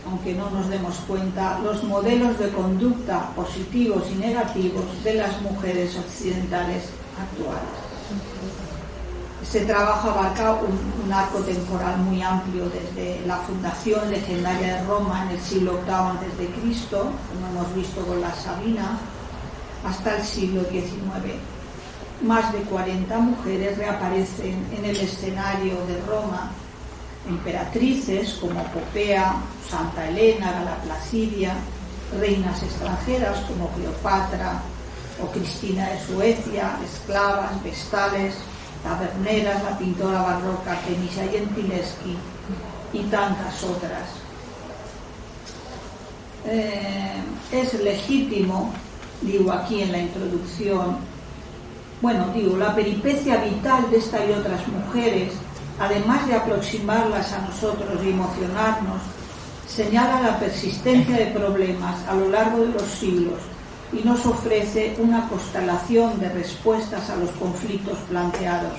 aunque no nos demos cuenta, los modelos de conducta positivos y negativos de las mujeres occidentales actuales. Este trabajo abarca un arco temporal muy amplio, desde la fundación legendaria de Roma en el siglo VIII a.C., como hemos visto con la Sabina, hasta el siglo XIX. Más de 40 mujeres reaparecen en el escenario de Roma, emperatrices como Popea, Santa Elena, Gala Placidia, reinas extranjeras como Cleopatra o Cristina de Suecia, esclavas, vestales, taberneras, la pintora barroca Temisia Gentileschi y tantas otras. Es legítimo, digo aquí en la introducción, la peripecia vital de esta y otras mujeres, además de aproximarlas a nosotros y emocionarnos, señala la persistencia de problemas a lo largo de los siglos y nos ofrece una constelación de respuestas a los conflictos planteados,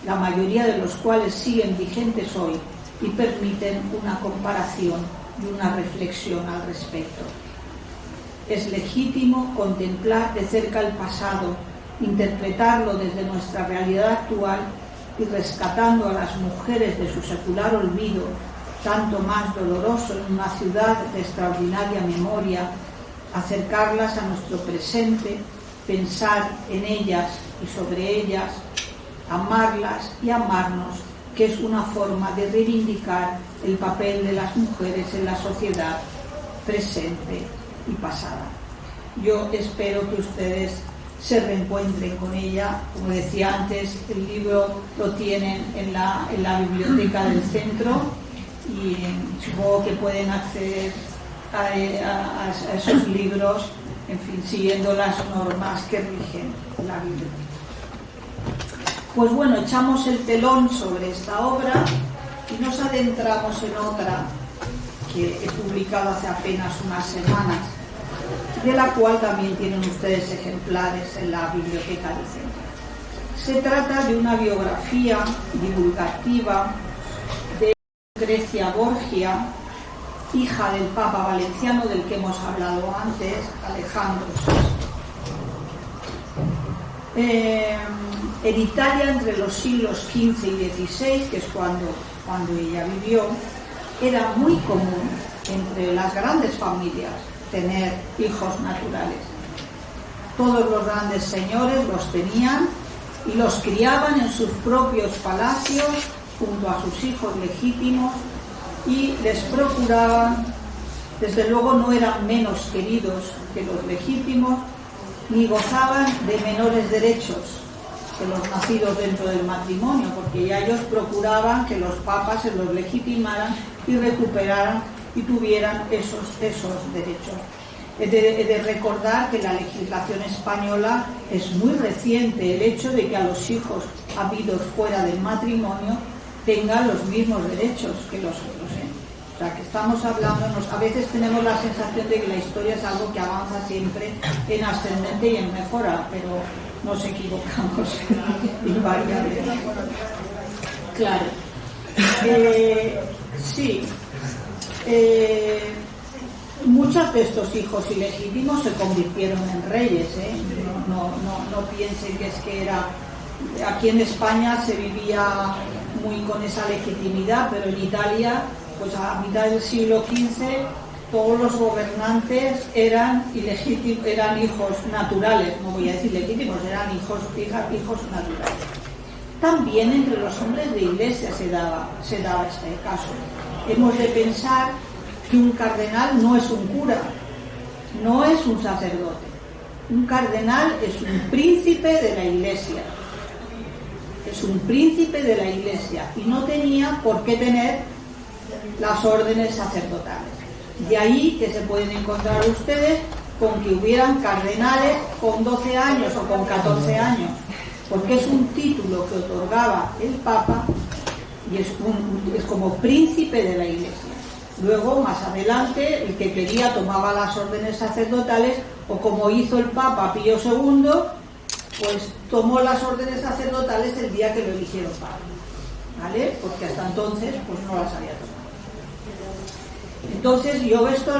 la mayoría de los cuales siguen vigentes hoy y permiten una comparación y una reflexión al respecto. Es legítimo contemplar de cerca el pasado, interpretarlo desde nuestra realidad actual y rescatando a las mujeres de su secular olvido, tanto más doloroso en una ciudad de extraordinaria memoria, acercarlas a nuestro presente, pensar en ellas y sobre ellas, amarlas y amarnos que es una forma de reivindicar el papel de las mujeres en la sociedad presente y pasada. Yo espero que ustedes se reencuentren con ella. Como decía antes, el libro lo tienen en la biblioteca del centro y supongo que pueden acceder a esos libros, en fin, siguiendo las normas que rigen la biblioteca. Pues bueno, echamos el telón sobre esta obra y nos adentramos en otra que he publicado hace apenas unas semanas, de la cual también tienen ustedes ejemplares en la biblioteca del centro. Se trata de una biografía divulgativa de Lucrecia Borgia, hija del Papa Valenciano del que hemos hablado antes, Alejandro VI. En Italia, entre los siglos XV y XVI, que es cuando ella vivió, era muy común entre las grandes familias tener hijos naturales. Todos los grandes señores los tenían y los criaban en sus propios palacios junto a sus hijos legítimos y les procuraban, desde luego no eran menos queridos que los legítimos, ni gozaban de menores derechos que los nacidos dentro del matrimonio, porque ya ellos procuraban que los papas se los legitimaran y recuperaran y tuvieran esos derechos. He de recordar que la legislación española es muy reciente, el hecho de que a los hijos habidos fuera del matrimonio tengan los mismos derechos que los otros. O sea, que estamos hablando, a veces tenemos la sensación de que la historia es algo que avanza siempre en ascendente y en mejora, pero nos equivocamos invariablemente. Claro. Sí. Muchos de estos hijos ilegítimos se convirtieron en reyes. No piensen que es que era... Aquí en España se vivía muy con esa legitimidad, pero en Italia, pues a mitad del siglo XV, todos los gobernantes eran ilegítimos, eran hijos naturales, no voy a decir legítimos, eran hijos naturales. También entre los hombres de iglesia se daba este caso. Hemos de pensar que un cardenal no es un cura, no es un sacerdote. Un cardenal es un príncipe de la iglesia. Es un príncipe de la iglesia y no tenía por qué tener las órdenes sacerdotales. De ahí que se pueden encontrar ustedes con que hubieran cardenales con 12 años o con 14 años, porque es un título que otorgaba el Papa y es como príncipe de la iglesia. Luego, más adelante, el que quería tomaba las órdenes sacerdotales, o como hizo el Papa Pío II, pues tomó las órdenes sacerdotales el día que lo eligieron Papa, ¿vale? Porque hasta entonces pues no las había tomado. Entonces yo esto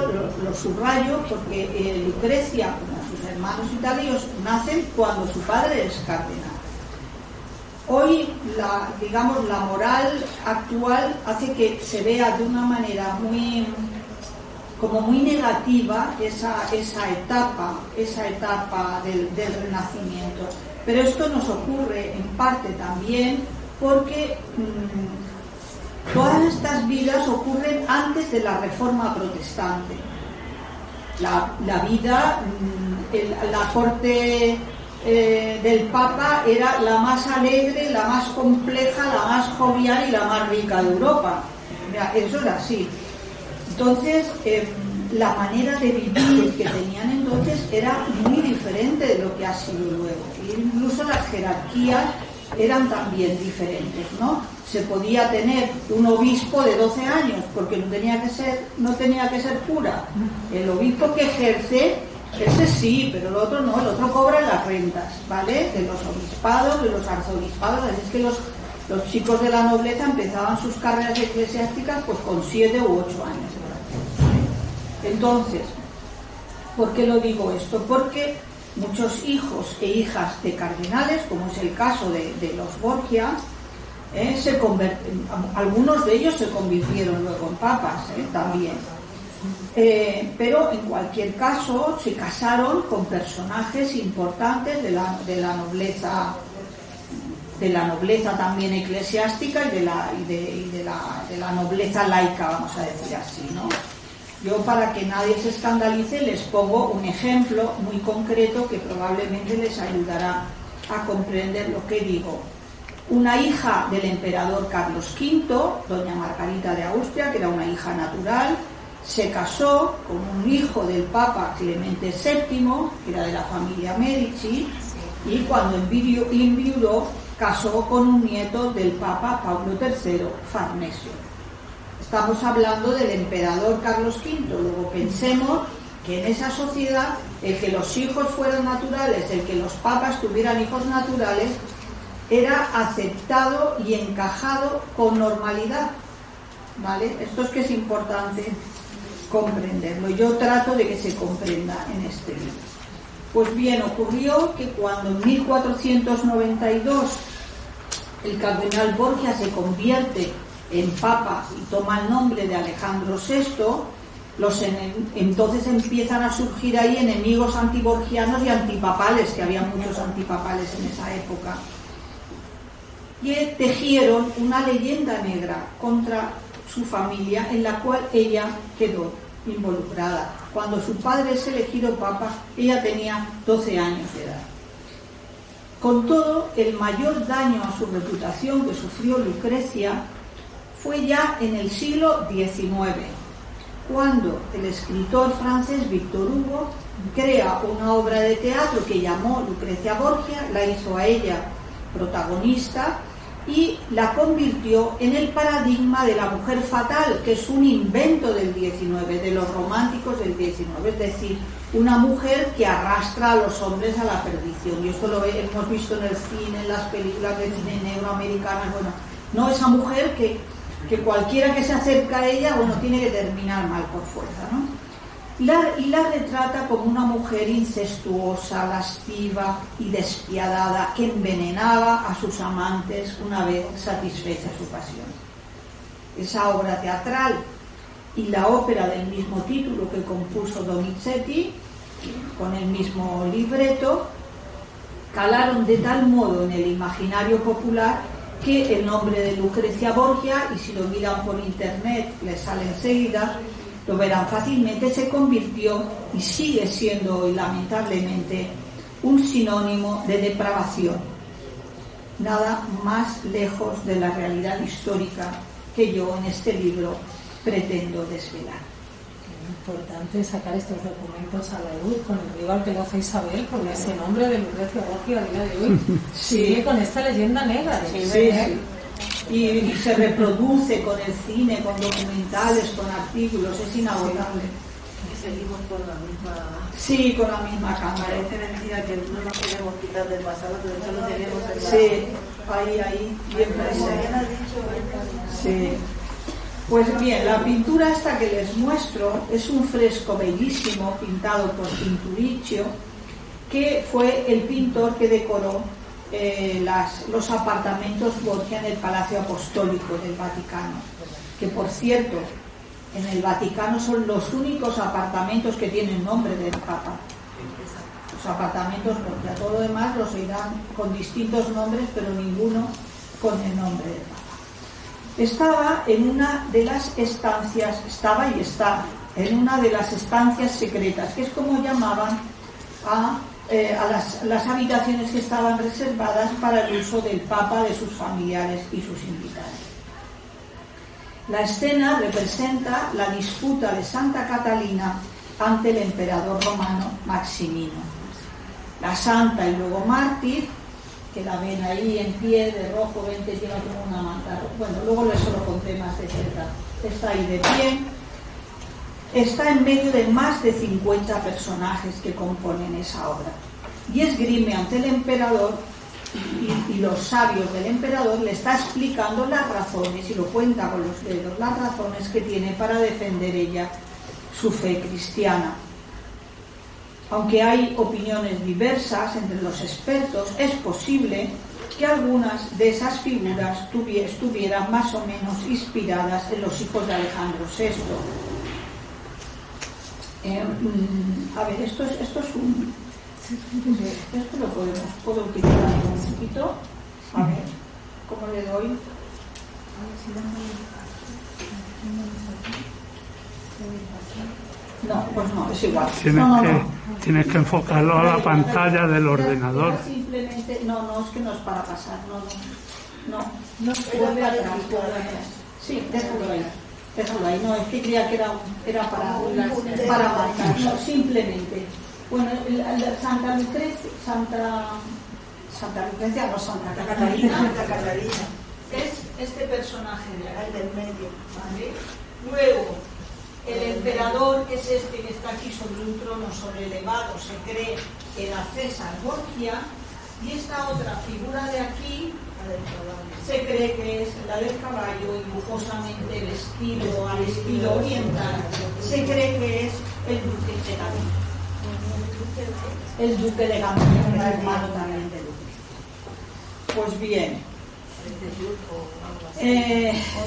lo subrayo porque Lucrecia, como sus hermanos italianos, nacen cuando su padre es cardenal. Hoy, la moral actual hace que se vea de una manera muy negativa esa etapa del Renacimiento. Pero esto nos ocurre en parte también porque todas estas vidas ocurren antes de la Reforma Protestante. La vida, la corte del Papa era la más alegre, la más compleja, la más jovial y la más rica de Europa. Eso era así. Entonces, la manera de vivir que tenían entonces era muy diferente de lo que ha sido luego. E incluso las jerarquías eran también diferentes, ¿no? Se podía tener un obispo de 12 años, porque no tenía que ser cura. El obispo que ejerce, ese sí, pero el otro no, el otro cobra las rentas, ¿vale? De los obispados, de los arzobispados, así es que los chicos de la nobleza empezaban sus carreras eclesiásticas pues con 7 u 8 años. Entonces, ¿por qué lo digo esto? Porque muchos hijos e hijas de cardenales, como es el caso de los Borgia, algunos de ellos se convirtieron luego en papas, también. Pero en cualquier caso se casaron con personajes importantes de la nobleza de la nobleza también eclesiástica y de la nobleza laica, vamos a decir así, ¿no? Yo, para que nadie se escandalice, les pongo un ejemplo muy concreto que probablemente les ayudará a comprender lo que digo. Una hija del emperador Carlos V, doña Margarita de Austria, que era una hija natural, se casó con un hijo del Papa Clemente VII, que era de la familia Medici, y cuando enviudó, casó con un nieto del Papa Pablo III, Farnesio. Estamos hablando del emperador Carlos V. Luego pensemos que en esa sociedad el que los hijos fueran naturales, el que los papas tuvieran hijos naturales, era aceptado y encajado con normalidad, ¿vale? Esto es que es importante comprenderlo. Yo trato de que se comprenda en este libro. Pues bien, ocurrió que cuando en 1492 el cardenal Borgia se convierte en papa y toma el nombre de Alejandro VI, entonces empiezan a surgir ahí enemigos antiborgianos y antipapales, que había muchos antipapales en esa época, y tejieron una leyenda negra contra su familia, en la cual ella quedó involucrada. Cuando su padre es elegido papa, ella tenía 12 años de edad. Con todo, el mayor daño a su reputación que sufrió Lucrecia fue ya en el siglo XIX, cuando el escritor francés Victor Hugo crea una obra de teatro que llamó Lucrecia Borgia, la hizo a ella protagonista y la convirtió en el paradigma de la mujer fatal, que es un invento del XIX, de los románticos del XIX, es decir, una mujer que arrastra a los hombres a la perdición. Y esto lo hemos visto en el cine, en las películas de cine negro americanas. Bueno, no, esa mujer que cualquiera que se acerca a ella, bueno, tiene que terminar mal por fuerza, ¿no? Y la retrata como una mujer incestuosa, lasciva y despiadada que envenenaba a sus amantes una vez satisfecha su pasión. Esa obra teatral y la ópera del mismo título que compuso Donizetti, con el mismo libreto, calaron de tal modo en el imaginario popular que el nombre de Lucrecia Borgia, y si lo miran por internet les sale enseguida, lo verán fácilmente, se convirtió y sigue siendo hoy lamentablemente un sinónimo de depravación. Nada más lejos de la realidad histórica que yo en este libro pretendo desvelar. Es importante sacar estos documentos a la luz con el rival que lo hace Isabel, con ese nombre de Lucrecia Borgia a día de hoy. Sí, con esta leyenda negra. Sí. Y se reproduce con el cine, con documentales, con artículos, es inagotable. Y seguimos con la misma... Sí, con la misma cámara. Parece mentira que no nos podemos quitar del pasado, pero eso lo tenemos en la... Sí, ahí, bien presente. Sí. Pues bien, la pintura esta que les muestro es un fresco bellísimo pintado por Tinturicchio, que fue el pintor que decoró los apartamentos Borgia en el Palacio Apostólico del Vaticano, que por cierto en el Vaticano son los únicos apartamentos que tienen nombre del Papa. Los apartamentos Borgia, todo lo demás los irán con distintos nombres, pero ninguno con el nombre del Papa. Estaba en una de las estancias, estaba y está en una de las estancias secretas, que es como llamaban a las habitaciones que estaban reservadas para el uso del Papa, de sus familiares y sus invitados. La escena representa la disputa de Santa Catalina ante el emperador romano Maximino. La santa y luego mártir, que la ven ahí en pie, de rojo, ven que lleva como una manta. Bueno, luego les lo conté más de cerca. Está ahí de pie. Está en medio de más de 50 personajes que componen esa obra. Y esgrime ante el emperador y los sabios del emperador le está explicando las razones, y lo cuenta con los dedos, las razones que tiene para defender ella su fe cristiana. Aunque hay opiniones diversas entre los expertos, es posible que algunas de esas figuras estuvieran más o menos inspiradas en los hijos de Alejandro VI. A ver, esto es un... Esto lo puedo utilizar un poquito. A ver, ¿cómo le doy? No, pues no, es igual. Tienes que enfocarlo a la pantalla del ordenador. Simplemente, no, es que no es para pasar, no, vuelve atrás. Sí, déjalo ahí, no, es que creía que era para avanzar, no, simplemente. Bueno, Santa Catalina es este personaje de ahí del medio, ¿vale? Luego, el emperador, que es este que está aquí sobre un trono sobrelevado, se cree que era César Borgia, y esta otra figura de aquí se cree que es la del caballo y lujosamente vestido al estilo oriental, se cree que es el duque de Gandía. El duque de Gandía, que era hermano también de Luque. Pues bien,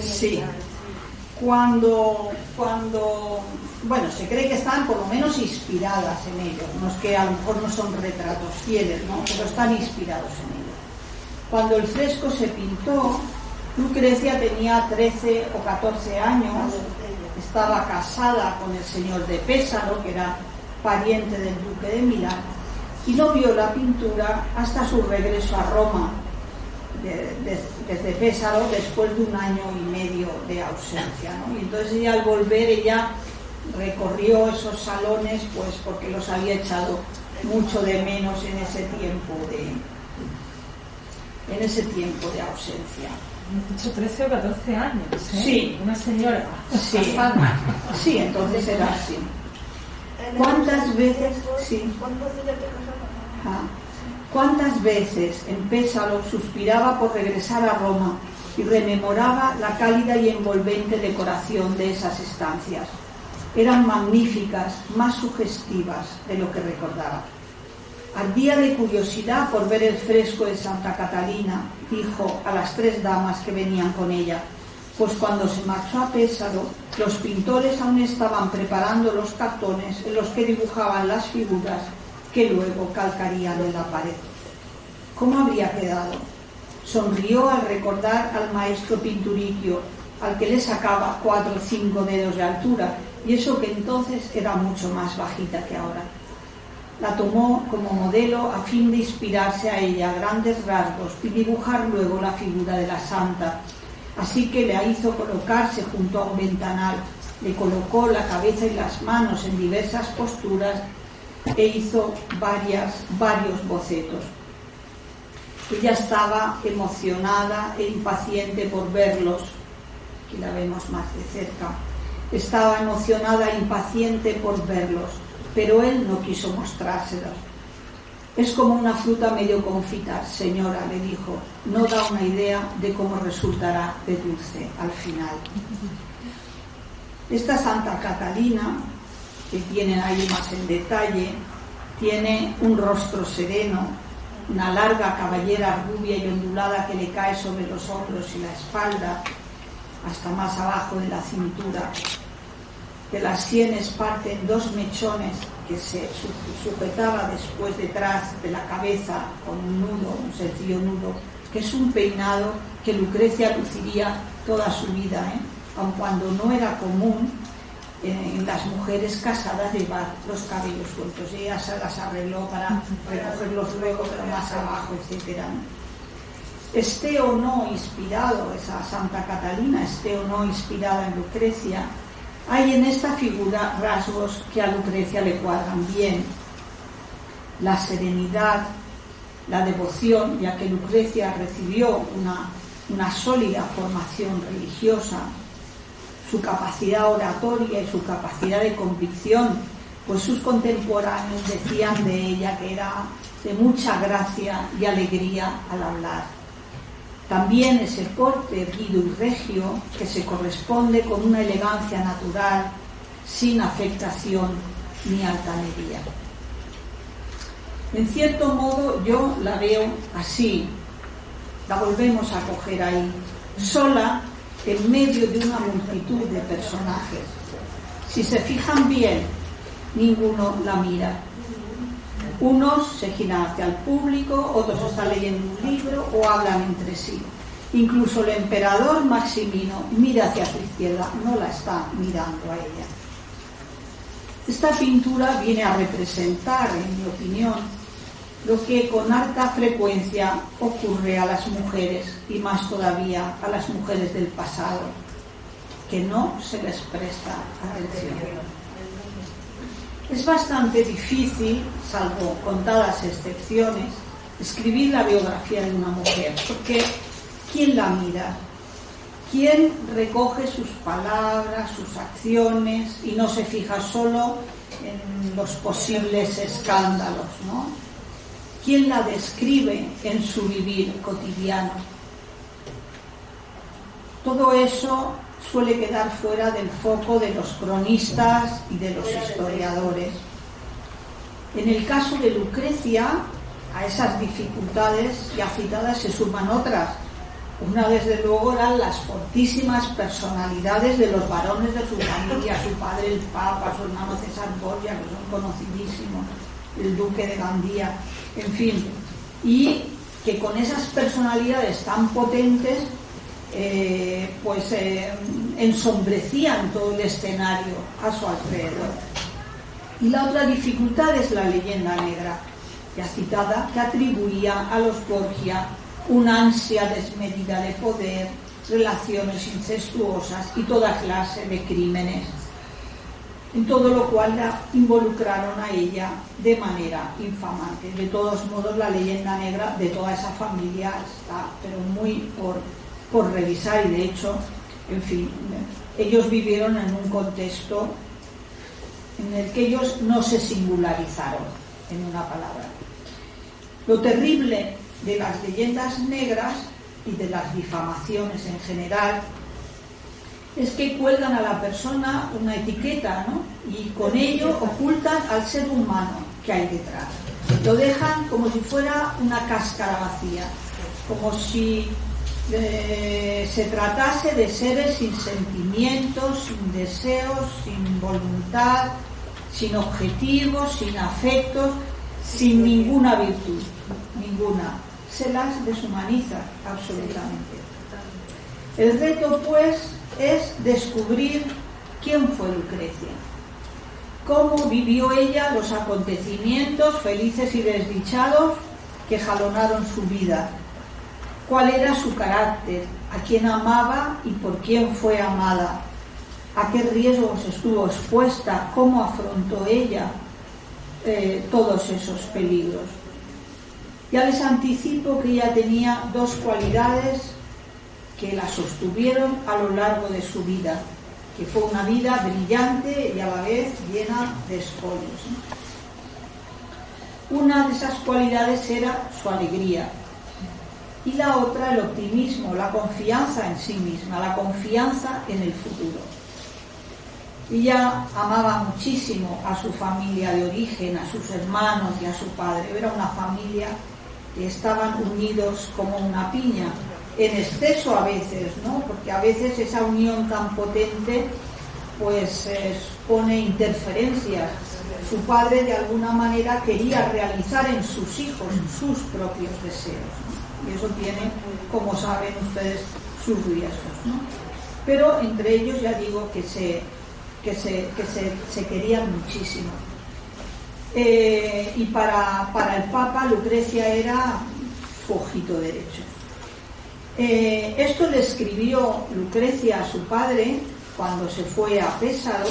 sí. Cuando, bueno, se cree que están por lo menos inspiradas en ellos, no es que a lo mejor no son retratos fieles, ¿no? Pero están inspirados en ellos. Cuando el fresco se pintó, Lucrecia tenía 13 o 14 años, estaba casada con el señor de Pésaro, que era pariente del duque de Milán, y no vio la pintura hasta su regreso a Roma, desde Pésaro, después de 1 año y medio de ausencia, ¿no? Y entonces ella, al volver, ella recorrió esos salones, pues porque los había echado mucho de menos en ese tiempo de ausencia. He dicho 13 o 14 años, ¿eh? Sí. Una señora. Sí, entonces era así. ¿Cuántas veces? Sí. ¿Cuántas veces en Pésaro suspiraba por regresar a Roma y rememoraba la cálida y envolvente decoración de esas estancias? Eran magníficas, más sugestivas de lo que recordaba. Ardía de curiosidad por ver el fresco de Santa Catalina, dijo a las 3 damas que venían con ella, pues cuando se marchó a Pésaro, los pintores aún estaban preparando los cartones en los que dibujaban las figuras que luego calcarían en la pared. ¿Cómo habría quedado? Sonrió al recordar al maestro Pinturiquio, al que le sacaba 4 o 5 dedos de altura, y eso que entonces era mucho más bajita que ahora. La tomó como modelo a fin de inspirarse a ella a grandes rasgos y dibujar luego la figura de la santa. Así que la hizo colocarse junto a un ventanal, le colocó la cabeza y las manos en diversas posturas e hizo varios bocetos. Ella estaba emocionada e impaciente por verlos. Aquí la vemos más de cerca. Estaba emocionada e impaciente por verlos, pero él no quiso mostrárselos. Es como una fruta medio confita, señora, le dijo. No da una idea de cómo resultará de dulce al final. Esta Santa Catalina, que tienen ahí más en detalle, tiene un rostro sereno, una larga cabellera rubia y ondulada que le cae sobre los hombros y la espalda, hasta más abajo de la cintura. De las sienes parten 2 mechones que se sujetaba después detrás de la cabeza con un nudo, un sencillo nudo, que es un peinado que Lucrecia luciría toda su vida, aun cuando no era común en las mujeres casadas llevar los cabellos sueltos. Ella se las arregló para recogerlos luego, pero más abajo, etc. Esté o no inspirado, esa Santa Catalina, esté o no inspirada en Lucrecia, hay en esta figura rasgos que a Lucrecia le cuadran bien. La serenidad, la devoción, ya que Lucrecia recibió una sólida formación religiosa, su capacidad oratoria y su capacidad de convicción, pues sus contemporáneos decían de ella que era de mucha gracia y alegría al hablar. También ese porte erguido y regio que se corresponde con una elegancia natural, sin afectación ni altanería. En cierto modo yo la veo así, la volvemos a coger ahí, sola en medio de una multitud de personajes. Si se fijan bien, ninguno la mira. Unos se giran hacia el público, otros están leyendo un libro o hablan entre sí. Incluso el emperador Maximino mira hacia su izquierda, no la está mirando a ella. Esta pintura viene a representar, en mi opinión, lo que con alta frecuencia ocurre a las mujeres, y más todavía a las mujeres del pasado, que no se les presta atención. Es bastante difícil, salvo contadas excepciones, escribir la biografía de una mujer, porque ¿quién la mira? ¿Quién recoge sus palabras, sus acciones y no se fija solo en los posibles escándalos, ¿no? ¿Quién la describe en su vivir cotidiano? Todo eso suele quedar fuera del foco de los cronistas y de los historiadores. En el caso de Lucrecia, a esas dificultades ya citadas se suman otras. Una, desde luego, eran las fortísimas personalidades de los varones de su familia, su padre el Papa, su hermano César Borgia, que son conocidísimos, el duque de Gandía, en fin, y que con esas personalidades tan potentes ensombrecían todo el escenario a su alrededor. Y la otra dificultad es la leyenda negra, ya citada, que atribuía a los Borgia una ansia desmedida de poder, relaciones incestuosas y toda clase de crímenes, en todo lo cual la involucraron a ella de manera infamante. De todos modos, la leyenda negra de toda esa familia está, pero muy por revisar, y de hecho, en fin, ellos vivieron en un contexto en el que ellos no se singularizaron, en una palabra. Lo terrible de las leyendas negras y de las difamaciones en general es que cuelgan a la persona una etiqueta, ¿no? Y con ello ocultan al ser humano que hay detrás. Lo dejan como si fuera una cáscara vacía, como si se tratase de seres sin sentimientos, sin deseos, sin voluntad, sin objetivos, sin afectos, sin ninguna virtud, ninguna. Se las deshumaniza absolutamente. El reto, pues, es descubrir quién fue Lucrecia, cómo vivió ella los acontecimientos felices y desdichados que jalonaron su vida, cuál era su carácter, a quién amaba y por quién fue amada, a qué riesgos estuvo expuesta, cómo afrontó ella todos esos peligros. Ya les anticipo que ella tenía dos cualidades que la sostuvieron a lo largo de su vida, que fue una vida brillante y a la vez llena de escollos. Una de esas cualidades era su alegría, y la otra el optimismo, la confianza en sí misma, la confianza en el futuro. Ella amaba muchísimo a su familia de origen, a sus hermanos y a su padre. Era una familia que estaban unidos como una piña, en exceso a veces, ¿no? Porque a veces esa unión tan potente pues pone interferencias. Su padre de alguna manera quería realizar en sus hijos sus propios deseos, ¿no? Y eso tiene, como saben ustedes, sus riesgos, ¿no? Pero entre ellos ya digo que se querían muchísimo. Y para el Papa, Lucrecia era su ojito derecho. Esto le escribió Lucrecia a su padre cuando se fue a Pésaro,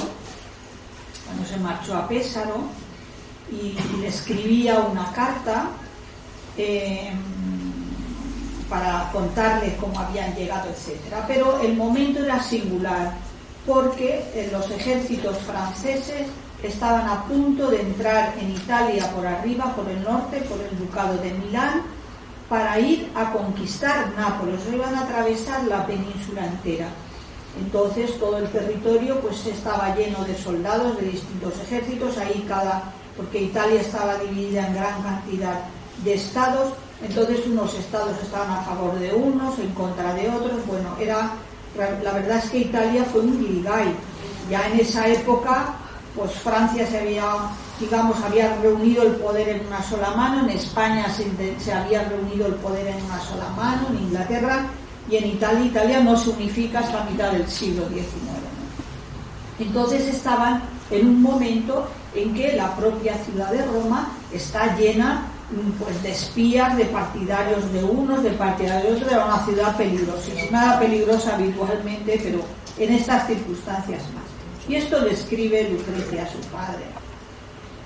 cuando se marchó a Pésaro, y le escribía una carta para contarle cómo habían llegado, etcétera. Pero el momento era singular, porque los ejércitos franceses estaban a punto de entrar en Italia por arriba, por el norte, por el ducado de Milán, para ir a conquistar Nápoles. Iban a atravesar la península entera. Entonces todo el territorio pues estaba lleno de soldados de distintos ejércitos, ahí porque Italia estaba dividida en gran cantidad de estados, entonces unos estados estaban a favor de unos, en contra de otros. Bueno, la verdad es que Italia fue un guirigay. Ya en esa época pues Francia había reunido el poder en una sola mano, en España se había reunido el poder en una sola mano, en Inglaterra, y en Italia no se unifica hasta mitad del siglo XIX, ¿no? Entonces estaban en un momento en que la propia ciudad de Roma está llena pues de espías, de partidarios de unos, de partidarios de otros. Era una ciudad peligrosísima, peligrosa habitualmente, pero en estas circunstancias más. Y esto le escribe Lucrecia a su padre: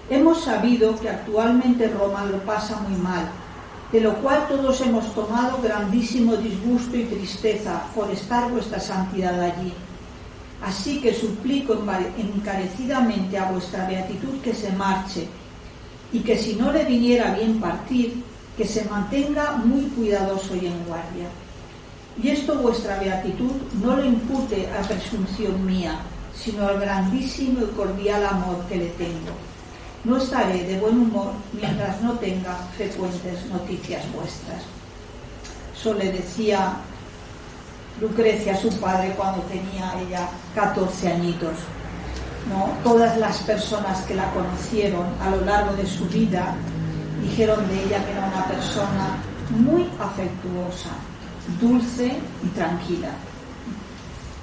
hemos sabido que actualmente Roma lo pasa muy mal, de lo cual todos hemos tomado grandísimo disgusto y tristeza por estar vuestra santidad allí. Así que suplico encarecidamente a vuestra beatitud que se marche, y que si no le viniera bien partir, que se mantenga muy cuidadoso y en guardia. Y esto vuestra beatitud no lo impute a presunción mía, sino al grandísimo y cordial amor que le tengo. No estaré de buen humor mientras no tenga frecuentes noticias vuestras. Eso le decía Lucrecia a su padre cuando tenía ella 14 añitos. ¿No? Todas las personas que la conocieron a lo largo de su vida dijeron de ella que era una persona muy afectuosa, dulce y tranquila.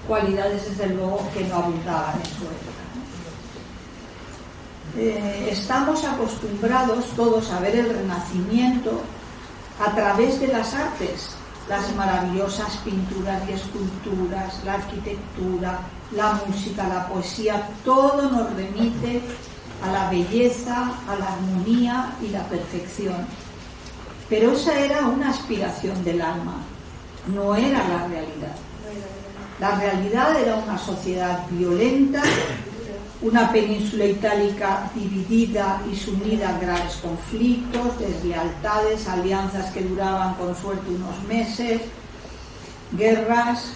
Cualidades, desde luego, que no abundaban en su época. Estamos acostumbrados todos a ver el Renacimiento a través de las artes, las maravillosas pinturas y esculturas, la arquitectura, la música, la poesía. Todo nos remite a la belleza, a la armonía y la perfección. Pero esa era una aspiración del alma, no era la realidad. La realidad era una sociedad violenta, una península itálica dividida y sumida en graves conflictos, deslealtades, alianzas que duraban con suerte unos meses, guerras.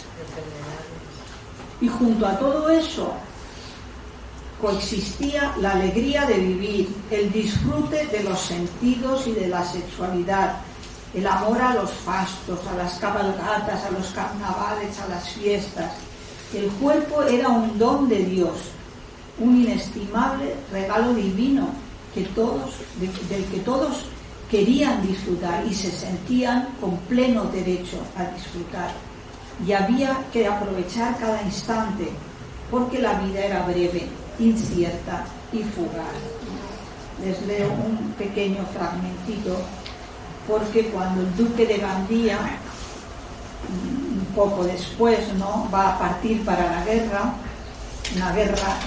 Y junto a todo eso coexistía la alegría de vivir, el disfrute de los sentidos y de la sexualidad, el amor a los fastos, a las cabalgatas, a los carnavales, a las fiestas. El cuerpo era un don de Dios, un inestimable regalo divino del que todos querían disfrutar y se sentían con pleno derecho a disfrutar. Y había que aprovechar cada instante, porque la vida era breve, incierta y fugaz. Les leo un pequeño fragmentito, porque cuando el duque de Gandía, un poco después, ¿no?, va a partir para la guerra, una guerra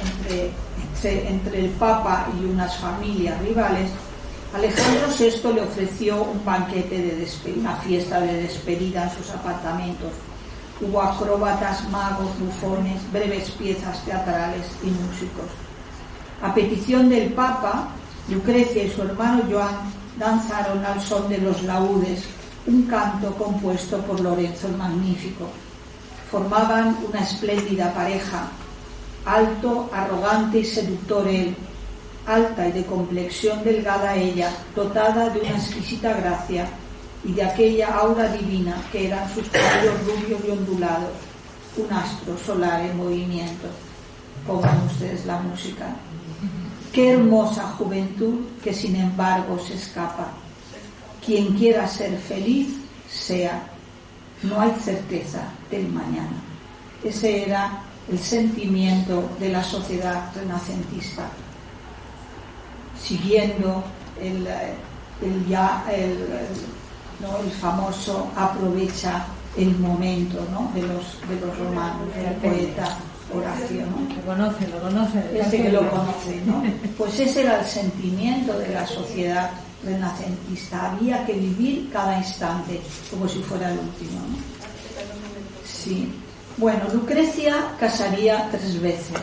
entre el Papa y unas familias rivales, Alejandro VI le ofreció un banquete una fiesta de despedida en sus apartamentos. Hubo acróbatas, magos, bufones, breves piezas teatrales y músicos. A petición del Papa, Lucrecia y su hermano Joan danzaron al son de los laúdes, un canto compuesto por Lorenzo el Magnífico. Formaban una espléndida pareja, alto, arrogante y seductor él, alta y de complexión delgada ella, dotada de una exquisita gracia y de aquella aura divina que eran sus cabellos rubios y ondulados, un astro solar en movimiento. Pongan ustedes la música. Qué hermosa juventud que sin embargo se escapa. Quien quiera ser feliz, sea. No hay certeza del mañana. Ese era el sentimiento de la sociedad renacentista, siguiendo el famoso aprovecha el momento, ¿no?, de los romanos, del poeta Horacio, ¿no? Lo conoce. Ese que lo conoce, ¿no? Pues ese era el sentimiento de la sociedad renacentista. Había que vivir cada instante como si fuera el último, ¿no? Sí. Bueno, Lucrecia casaría 3 veces.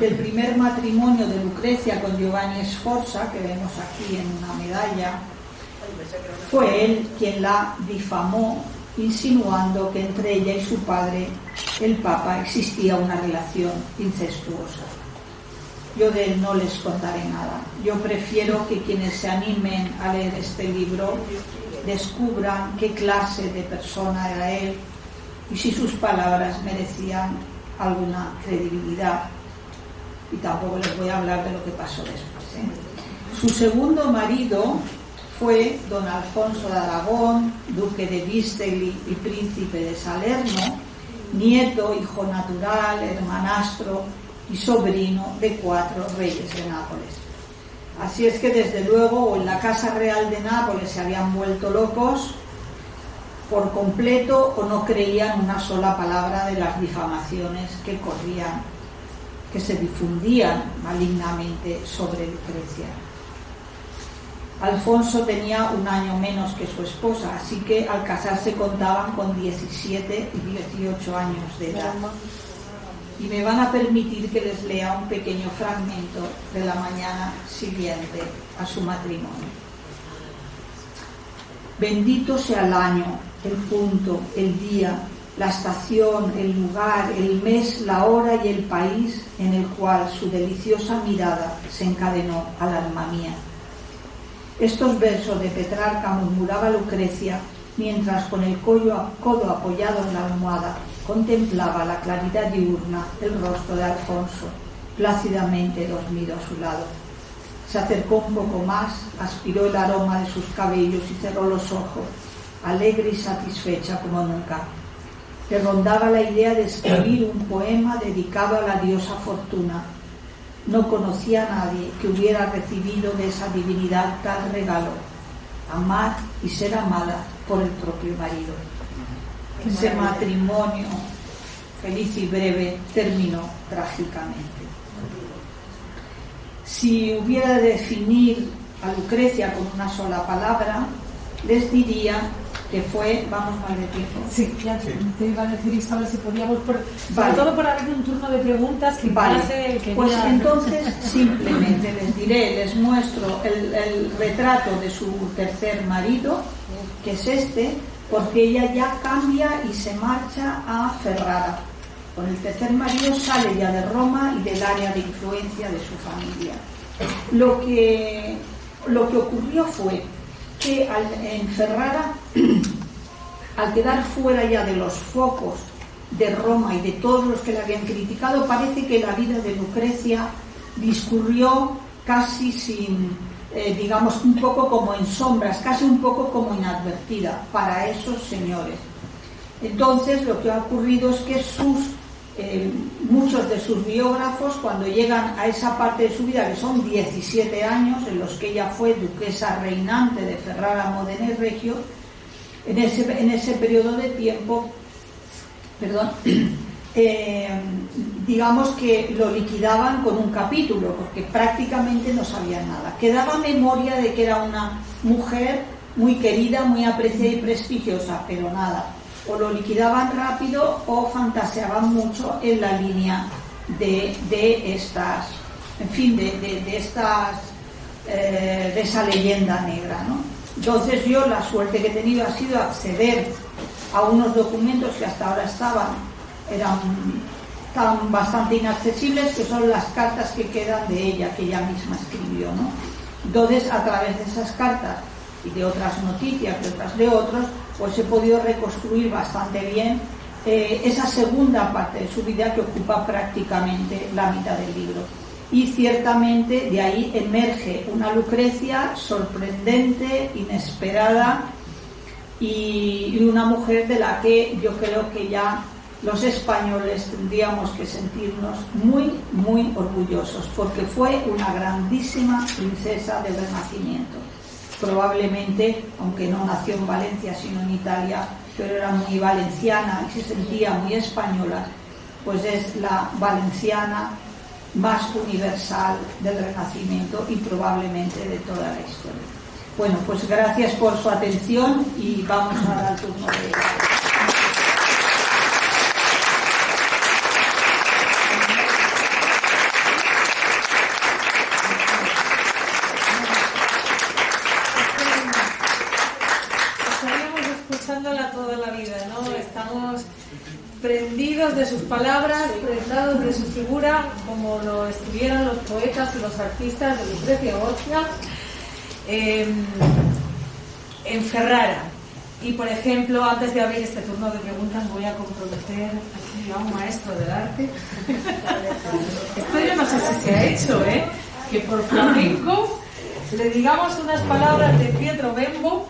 El primer matrimonio de Lucrecia con Giovanni Sforza, que vemos aquí en una medalla, fue él quien la difamó, insinuando que entre ella y su padre, el Papa, existía una relación incestuosa. Yo de él no les contaré nada. Yo prefiero que quienes se animen a leer este libro descubran qué clase de persona era él y si sus palabras merecían alguna credibilidad. y tampoco les voy a hablar de lo que pasó después, ¿eh? Su segundo marido fue don Alfonso de Aragón, duque de Vísteli y príncipe de Salerno, nieto, hijo natural, hermanastro y sobrino de 4 reyes de Nápoles. Así es que desde luego en la Casa Real de Nápoles se habían vuelto locos por completo o no creían una sola palabra de las difamaciones que corrían, que se difundían malignamente sobre Lucrecia. Alfonso tenía 1 año menos que su esposa, así que al casarse contaban con 17 y 18 años de edad. Y me van a permitir que les lea un pequeño fragmento de la mañana siguiente a su matrimonio. Bendito sea el año, el punto, el día, la estación, el lugar, el mes, la hora y el país en el cual su deliciosa mirada se encadenó al alma mía. Estos versos de Petrarca murmuraba Lucrecia mientras con el codo apoyado en la almohada contemplaba la claridad diurna del rostro de Alfonso, plácidamente dormido a su lado. Se acercó un poco más, aspiró el aroma de sus cabellos y cerró los ojos, alegre y satisfecha como nunca. Le rondaba la idea de escribir un poema dedicado a la diosa Fortuna. No conocía a nadie que hubiera recibido de esa divinidad tal regalo, amar y ser amada por el propio marido. Ese matrimonio feliz y breve terminó trágicamente. Si hubiera de definir a Lucrecia con una sola palabra, les diría que fue, vamos mal de tiempo. Sí, claro, te iba a decir, Isabel, si podíamos, Vale. sobre todo para abrir un turno de preguntas que Vale, quería... pues entonces simplemente les diré, les muestro el retrato de su tercer marido, que es este, porque ella ya cambia y se marcha a Ferrara. Con el tercer marido sale ya de Roma y del área de influencia de su familia. Lo que ocurrió fue que en Ferrara, al quedar fuera ya de los focos de Roma y de todos los que la habían criticado, parece que la vida de Lucrecia discurrió casi sin, digamos, un poco como en sombras, casi un poco como inadvertida para esos señores. Entonces lo que ha ocurrido es que muchos de sus biógrafos, cuando llegan a esa parte de su vida, que son 17 años en los que ella fue duquesa reinante de Ferrara, Modena y Reggio, en ese periodo de tiempo, digamos que lo liquidaban con un capítulo, porque prácticamente no sabían nada. Quedaba memoria de que era una mujer muy querida, muy apreciada y prestigiosa, pero nada. O lo liquidaban rápido o fantaseaban mucho en la línea de estas, en fin, de esa leyenda negra, ¿no? Entonces yo la suerte que he tenido ha sido acceder a unos documentos que hasta ahora eran bastante inaccesibles, que son las cartas que quedan de ella, que ella misma escribió, ¿no? Entonces, a través de esas cartas y de otras noticias, de otras de otros, pues he podido reconstruir bastante bien esa segunda parte de su vida, que ocupa prácticamente la mitad del libro. Y ciertamente de ahí emerge una Lucrecia sorprendente, inesperada, y una mujer de la que yo creo que ya los españoles tendríamos que sentirnos muy, muy orgullosos, porque fue una grandísima princesa del Renacimiento. Probablemente, aunque no nació en Valencia sino en Italia, pero era muy valenciana y se sentía muy española, pues es la valenciana más universal del Renacimiento y probablemente de toda la historia. Bueno, pues gracias por su atención y vamos a dar turno de... Toda la vida, ¿no? Estamos prendidos de sus palabras, prendados de su figura, como lo estuvieron los poetas y los artistas de Lucrecia Borgia en Ferrara. Y por ejemplo, antes de abrir este turno de preguntas, voy a comprometer aquí a un maestro del arte. Esto yo no sé si se ha hecho, que por flamenco le digamos unas palabras de Pietro Bembo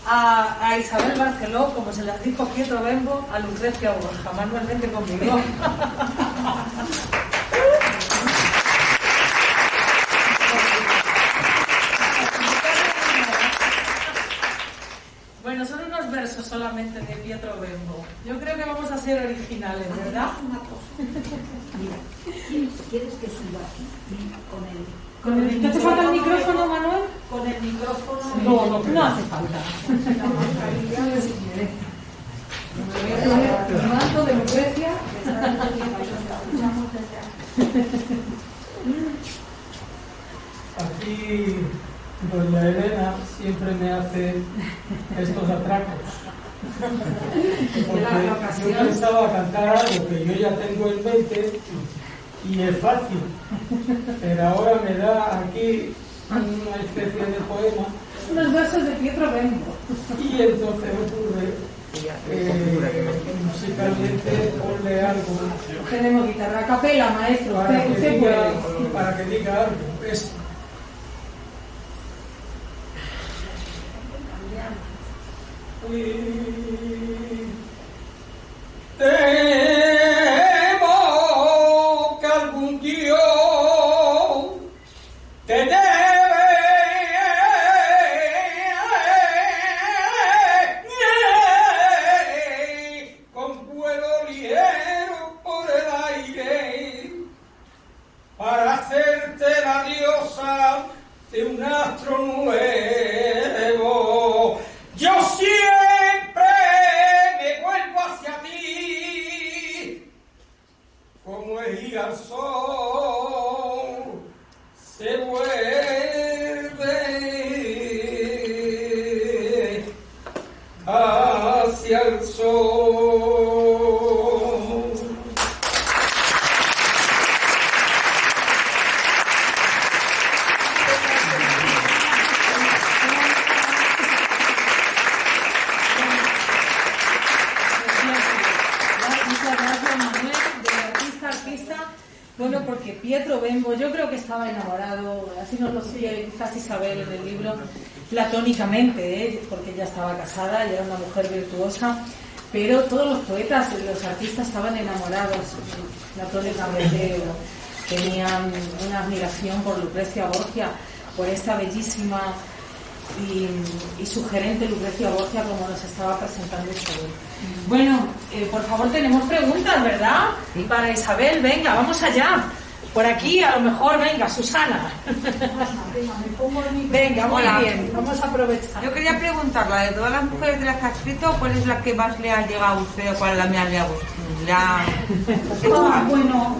a Isabel Barceló, como se las dijo Pietro Bembo a Lucrecia Borja. Manualmente conmigo. Bueno, son unos versos solamente de Pietro Bembo. Yo creo que vamos a ser originales, ¿verdad? Mira, ¿quieres que suba aquí con el... ¿No te falta el micrófono, Manuel? Con el micrófono... No hace falta. El manto de Lucrecia. Aquí doña Elena siempre me hace estos atracos. Porque yo pensaba cantar algo que yo ya tengo en mente y es fácil, pero ahora me da aquí una especie de poema. Unos versos de Pietro Bembo. Y entonces ocurre musicalmente ponle algo Tenemos guitarra a capela, maestro. para que diga algo. Es temo que algún día te debe con vuelo ligero por el aire para hacerte la diosa de un astro nuevo. Yo siempre me vuelvo hacia ti, como el girasol se vuelve hacia el sol. Bueno, porque Pietro Bembo, yo creo que estaba enamorado, así nos lo sigue quizás Isabel en el libro, platónicamente, porque ella estaba casada y era una mujer virtuosa, pero todos los poetas, los artistas estaban enamorados platónicamente, tenían una admiración por Lucrecia Borgia, por esta bellísima y sugerente Lucrecia Borgia como nos estaba presentando Isabel. Bueno, por favor tenemos preguntas, ¿verdad? Sí. Para Isabel, venga, vamos allá. Por aquí a lo mejor, venga, Susana. Venga, muy bien, vamos a aprovechar. Yo quería preguntarla, de todas las mujeres de las que ha escrito, ¿cuál es la que más le ha llegado a usted o cuál es la más le ha gustado? Bueno,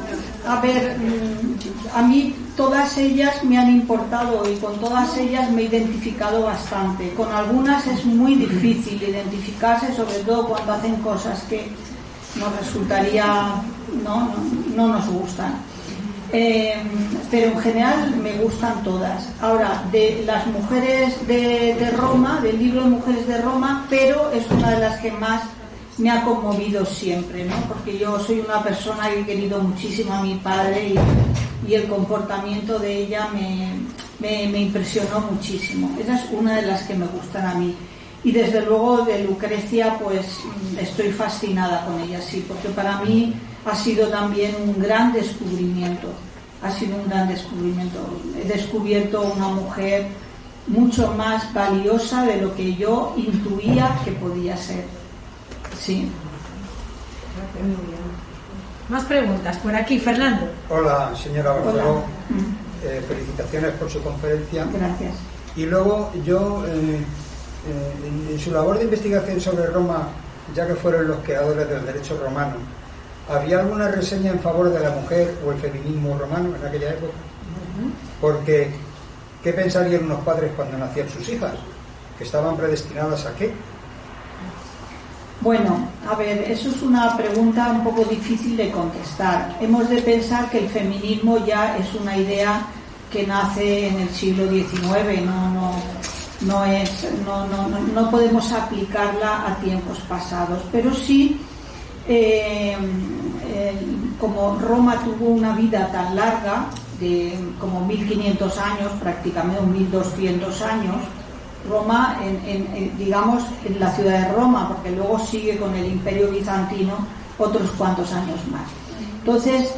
a ver, a mí todas ellas me han importado y con todas ellas me he identificado bastante. Con algunas es muy difícil identificarse, sobre todo cuando hacen cosas que nos resultaría, no nos gustan. Pero en general me gustan todas. Ahora, de las mujeres de Roma, del libro Mujeres de Roma, pero es una de las que más me ha conmovido siempre, ¿no? Porque yo soy una persona que he querido muchísimo a mi padre y el comportamiento de ella me impresionó muchísimo. Esa es una de las que me gustan a mí. Y desde luego de Lucrecia, pues estoy fascinada con ella, sí, porque para mí ha sido también un gran descubrimiento. Ha sido un gran descubrimiento. He descubierto una mujer mucho más valiosa de lo que yo intuía que podía ser. Sí. Muy bien. Más preguntas por aquí, Fernando. Hola, señora Barceló. Felicitaciones por su conferencia. Gracias. Y luego yo, en su labor de investigación sobre Roma, ya que fueron los creadores del derecho romano, ¿había alguna reseña en favor de la mujer o el feminismo romano en aquella época? Porque, ¿qué pensarían unos padres cuando nacían sus hijas? ¿Que estaban predestinadas a qué? Bueno, a ver, eso es una pregunta un poco difícil de contestar. Hemos de pensar que el feminismo ya es una idea que nace en el siglo XIX, no podemos aplicarla a tiempos pasados, pero sí, como Roma tuvo una vida tan larga, de como 1500 años, prácticamente 1200 años, Roma, digamos, en la ciudad de Roma, porque luego sigue con el Imperio Bizantino otros cuantos años más. Entonces,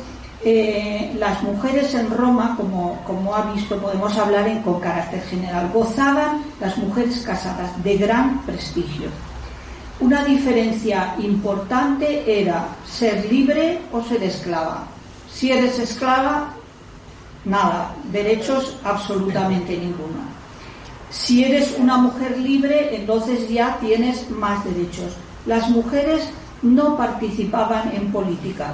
las mujeres en Roma, como ha visto, podemos hablar con carácter general, gozaban las mujeres casadas de gran prestigio. Una diferencia importante era ser libre o ser esclava. Si eres esclava, nada, derechos absolutamente ninguno. Si eres una mujer libre, entonces ya tienes más derechos. Las mujeres no participaban en política,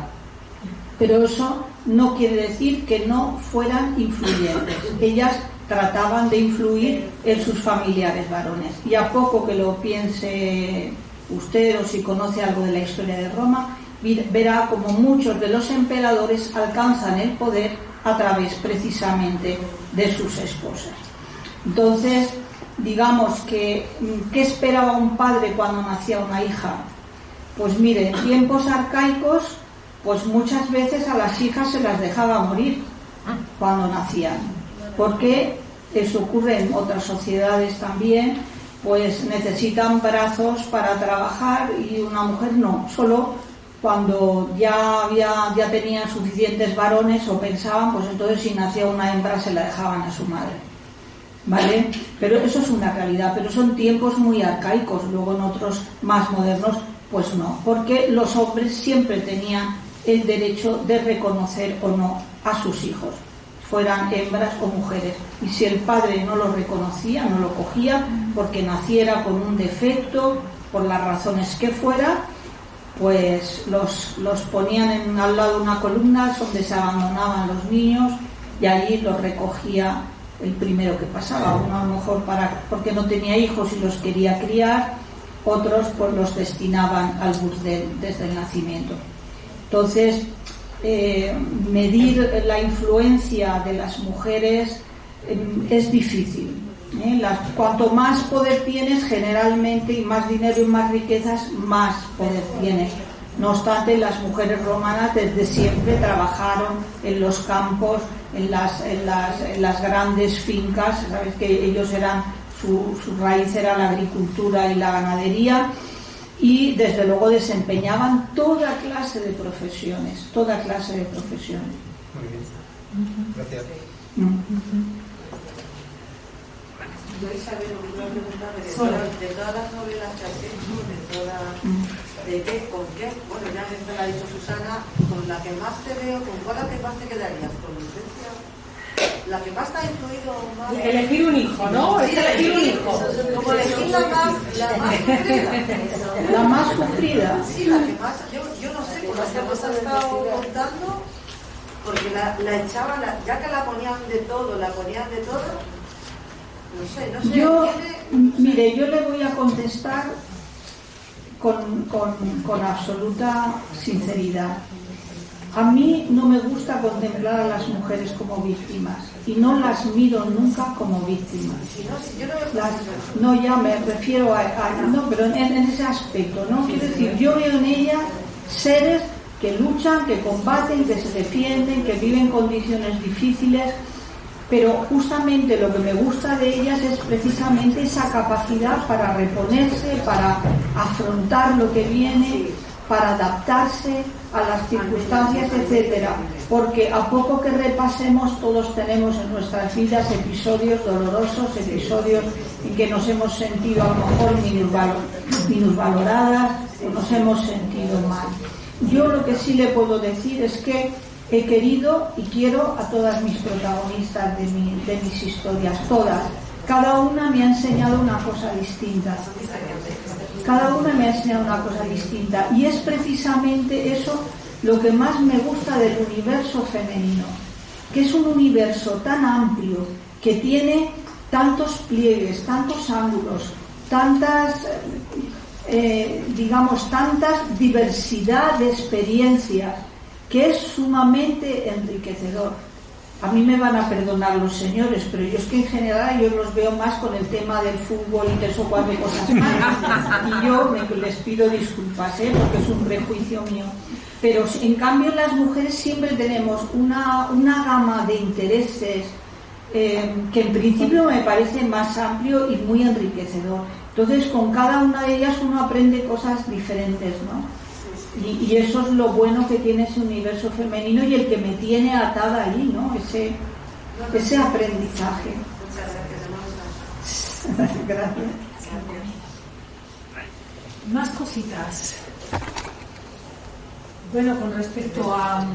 pero eso no quiere decir que no fueran influyentes. Ellas trataban de influir en sus familiares varones. Y a poco que lo piense usted, o si conoce algo de la historia de Roma, verá como muchos de los emperadores alcanzan el poder a través precisamente de sus esposas. Entonces, digamos que ¿qué esperaba un padre cuando nacía una hija? Pues mire, en tiempos arcaicos, pues muchas veces a las hijas se las dejaba morir cuando nacían, porque eso ocurre en otras sociedades también, pues necesitan brazos para trabajar y una mujer no, solo cuando ya tenían suficientes varones o pensaban, pues entonces si nacía una hembra se la dejaban a su madre, ¿vale? Pero eso es una realidad, pero son tiempos muy arcaicos. Luego en otros más modernos pues no, porque los hombres siempre tenían el derecho de reconocer o no a sus hijos, fueran hembras o mujeres, y si el padre no lo reconocía, no lo cogía porque naciera con un defecto, por las razones que fuera, pues los ponían al lado de una columna donde se abandonaban los niños y allí los recogía el primero que pasaba. Uno a lo mejor porque no tenía hijos y los quería criar, otros pues los destinaban al burdel desde el nacimiento. Entonces, medir la influencia de las mujeres es difícil. Cuanto más poder tienes, generalmente, y más dinero y más riquezas, más poder tienes. No obstante, las mujeres romanas desde siempre trabajaron en los campos, en las grandes fincas. Sabes que ellos su raíz era la agricultura y la ganadería, y desde luego desempeñaban toda clase de profesiones. Muy bien. Gracias. Yo, Isabel, una pregunta de todas las novelas que has hecho, con qué, bueno, ya me lo ha dicho Susana, con la que más te veo, ¿con cuál la que más te quedarías? ¿Con Lucrecia? La que más te ha influido más. Elegir un hijo, ¿no? Sí, elegir un hijo. Como elegir la más sufrida. La más sufrida. Sí, la que más. Yo no sé, con las que hemos estado contando, porque la echaban, ya que la ponían de todo. No sé. Mire, yo le voy a contestar con absoluta sinceridad. A mí no me gusta contemplar a las mujeres como víctimas y no las miro nunca como víctimas. Ya me refiero pero en ese aspecto, ¿no? Quiero decir, yo veo en ellas seres que luchan, que combaten, que se defienden, que viven condiciones difíciles, pero justamente lo que me gusta de ellas es precisamente esa capacidad para reponerse, para afrontar lo que viene, para adaptarse a las circunstancias, etcétera, porque a poco que repasemos todos tenemos en nuestras vidas episodios dolorosos, episodios en que nos hemos sentido a lo mejor minusvaloradas o nos hemos sentido mal. Yo lo que sí le puedo decir es que he querido y quiero a todas mis protagonistas de mis historias, todas. Cada una me ha enseñado una cosa distinta. Y es precisamente eso lo que más me gusta del universo femenino, que es un universo tan amplio, que tiene tantos pliegues, tantos ángulos, tanta diversidad de experiencias, que es sumamente enriquecedor. a mí me van a perdonar los señores, pero yo es que en general yo los veo más con el tema del fútbol y 3 o 4 cosas más. Y yo les pido disculpas, porque es un prejuicio mío. Pero en cambio las mujeres siempre tenemos una gama de intereses que en principio me parece más amplio y muy enriquecedor. Entonces con cada una de ellas uno aprende cosas diferentes, ¿no? Y eso es lo bueno que tiene ese universo femenino y el que me tiene atada allí, ¿no? Ese aprendizaje. Muchas gracias. Más cositas. Bueno, con respecto a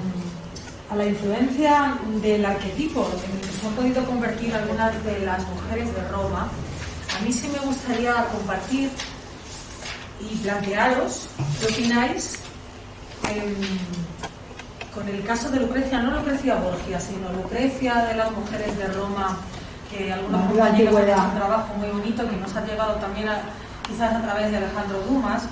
la influencia del arquetipo en el que se han podido convertir algunas de las mujeres de Roma, a mí sí me gustaría compartir y plantearos qué opináis con el caso de Lucrecia, no Lucrecia Borgia, sino Lucrecia de las mujeres de Roma, que algunos compañeros han hecho un trabajo muy bonito que nos ha llegado también quizás a través de Alejandro Dumas.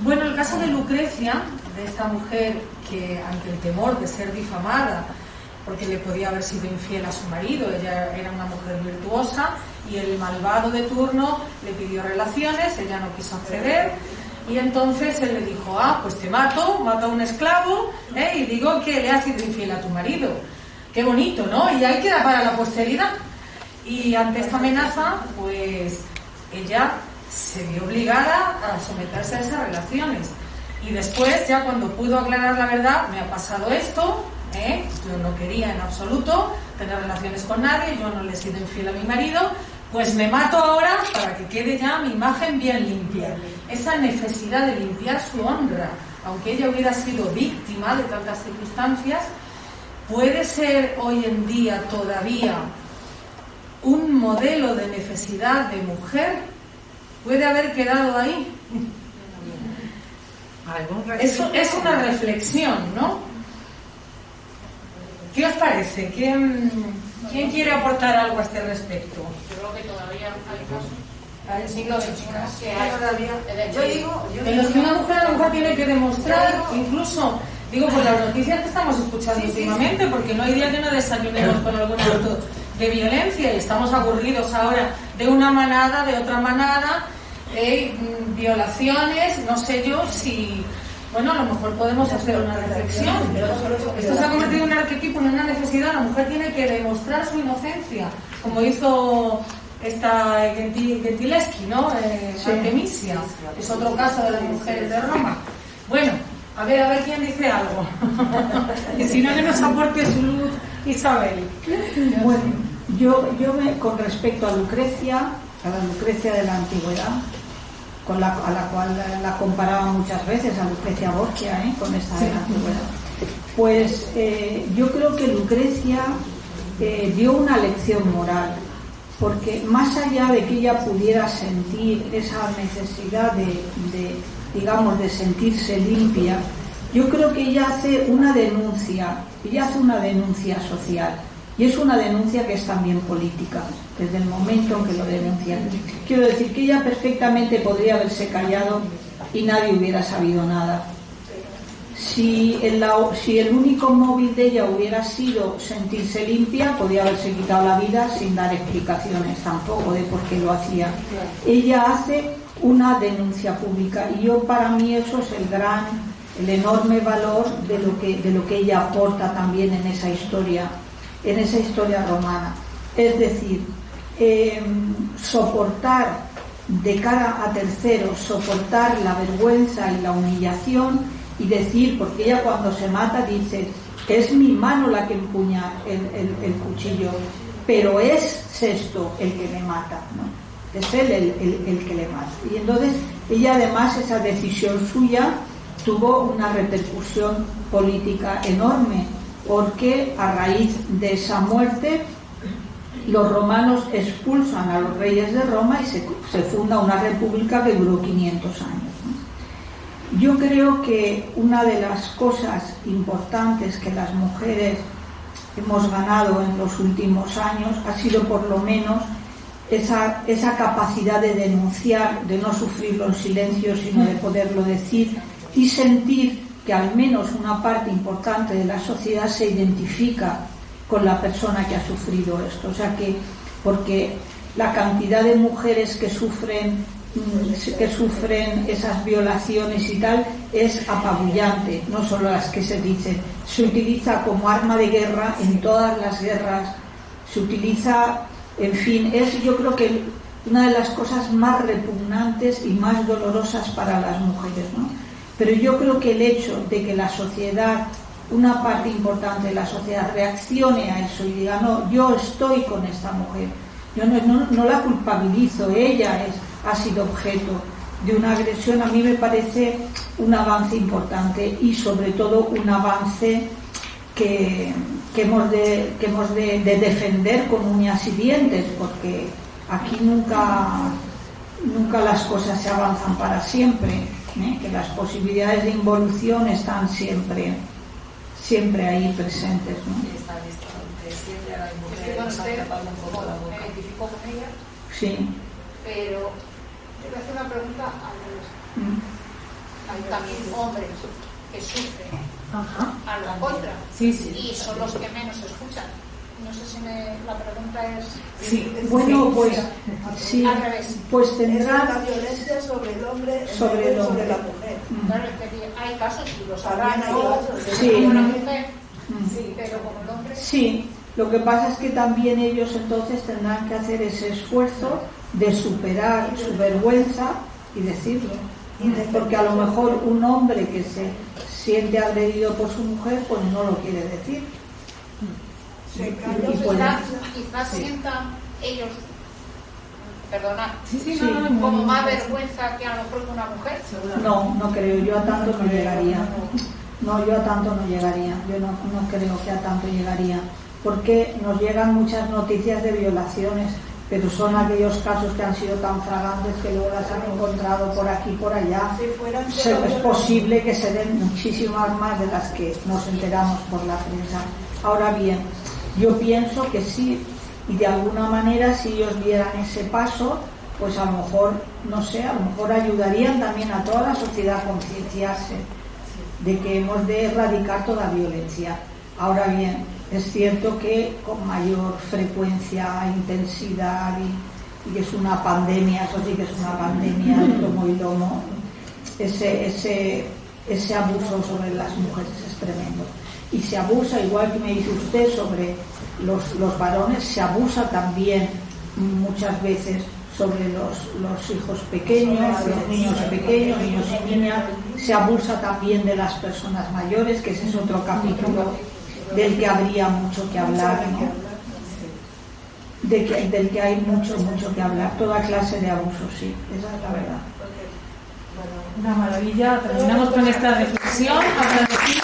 Bueno, el caso de Lucrecia, de esta mujer que ante el temor de ser difamada porque le podía haber sido infiel a su marido, ella era una mujer virtuosa y el malvado de turno le pidió relaciones, ella no quiso acceder y entonces él le dijo, pues te mato a un esclavo y digo que le has sido infiel a tu marido. Qué bonito, ¿no? Y ahí queda para la posteridad. Y ante esta amenaza, pues ella se vio obligada a someterse a esas relaciones. Y después, ya cuando pudo aclarar la verdad, me ha pasado esto, yo no quería en absoluto tener relaciones con nadie, yo no le he sido infiel a mi marido, pues me mato ahora para que quede ya mi imagen bien limpia. Esa necesidad de limpiar su honra, aunque ella hubiera sido víctima de tantas circunstancias, puede ser hoy en día todavía un modelo de necesidad de mujer, puede haber quedado ahí. Eso es una reflexión, ¿no? ¿Qué os parece? ¿Quién quiere aportar algo a este respecto? Yo creo que todavía hay casos. El siglo XXI. Yo digo, en los que una mujer a lo mejor tiene que demostrar, incluso, digo, por las noticias que estamos escuchando últimamente, porque no hay día que no desayunemos con algún acto de violencia y estamos aburridos ahora de una manada, de otra manada, violaciones, no sé yo si... Bueno, a lo mejor podemos hacer una reflexión. Esto se ha convertido en un arquetipo, en una necesidad. La mujer tiene que demostrar su inocencia, como hizo esta Gentileschi, ¿no? Artemisia. Es otro caso de las mujeres de Roma. Bueno, a ver quién dice algo. Y si no, que nos aporte su luz Isabel. Bueno, yo con respecto a la Lucrecia de la antigüedad, a la cual la comparaba muchas veces a Lucrecia Borgia, con esta de la antigüedad, pues yo creo que Lucrecia dio una lección moral, porque más allá de que ella pudiera sentir esa necesidad de sentirse limpia, yo creo que ella hace una denuncia social. Y es una denuncia que es también política, desde el momento en que lo denuncia. Quiero decir que ella perfectamente podría haberse callado y nadie hubiera sabido nada. Si el único móvil de ella hubiera sido sentirse limpia, podría haberse quitado la vida sin dar explicaciones tampoco de por qué lo hacía. Ella hace una denuncia pública y para mí eso es el enorme valor de lo que ella aporta también en esa historia romana. Es decir, soportar de cara a terceros, soportar la vergüenza y la humillación y decir, porque ella cuando se mata dice, es mi mano la que empuña el cuchillo, pero es Sesto el que me mata, ¿no? Es él el que le mata. Y entonces ella además, esa decisión suya tuvo una repercusión política enorme, porque a raíz de esa muerte los romanos expulsan a los reyes de Roma y se funda una república que duró 500 años, ¿no? Yo creo que una de las cosas importantes que las mujeres hemos ganado en los últimos años ha sido por lo menos esa capacidad de denunciar, de no sufrirlo en silencio, sino de poderlo decir y sentir que al menos una parte importante de la sociedad se identifica con la persona que ha sufrido esto. O sea que, porque la cantidad de mujeres que sufren esas violaciones y tal es apabullante, no solo las que se dicen. Se utiliza como arma de guerra en todas las guerras, se utiliza, en fin, es yo creo que una de las cosas más repugnantes y más dolorosas para las mujeres, ¿no? Pero yo creo que el hecho de que la sociedad, una parte importante de la sociedad, reaccione a eso y diga, no, yo estoy con esta mujer, yo no la culpabilizo, ella ha sido objeto de una agresión, a mí me parece un avance importante y sobre todo un avance que hemos de defender con uñas y dientes, porque aquí nunca las cosas se avanzan para siempre, que las posibilidades de involución están siempre ahí presentes, ¿no? Bueno, usted me identificó con ella, Sí. pero yo voy a hacer una pregunta al revés. Hay también hombres que sufren a la contra Sí. y son los que menos escuchan. No sé si la pregunta es Sí, bueno, pues sí, al revés. pues Es tendrá la violencia sobre el hombre, Sobre el hombre. sobre la mujer. Claro, es que hay casos y los También habrá, hay ¿no? casos, sí. Como la mujer, Sí, pero como el hombre. Sí, lo que pasa es que también ellos entonces tendrán que hacer ese esfuerzo de superar su vergüenza y decirlo. Porque a lo mejor un hombre que se siente agredido por su mujer, pues no lo quiere decir. Y puede- Quizás sientan ellos, perdonad, Sí, como más vergüenza que a lo mejor que una mujer. No creo, yo a tanto no llegaría. No, yo a tanto no llegaría. Yo no creo que a tanto llegaría. Porque nos llegan muchas noticias de violaciones, pero son aquellos casos que han sido tan fragantes que luego las han encontrado por aquí y por allá. Es posible que se den muchísimas más de las que nos enteramos por la prensa. Ahora bien, yo pienso que sí, y de alguna manera si ellos dieran ese paso, pues a lo mejor, no sé, a lo mejor ayudarían también a toda la sociedad a concienciarse de que hemos de erradicar toda violencia. Ahora bien, es cierto que con mayor frecuencia, intensidad y que es una pandemia, eso sí que es una pandemia de tomo y lomo, ese abuso sobre las mujeres es tremendo. Y se abusa, igual que me dice usted, sobre los varones, se abusa también muchas veces sobre los hijos pequeños, los niños pequeños, niños y niñas, se abusa también de las personas mayores, que ese es otro capítulo del que habría mucho que hablar, ¿no? Del que hay mucho que hablar, toda clase de abusos, sí, esa es la verdad. Una maravilla. Terminamos con esta reflexión. Agradecida.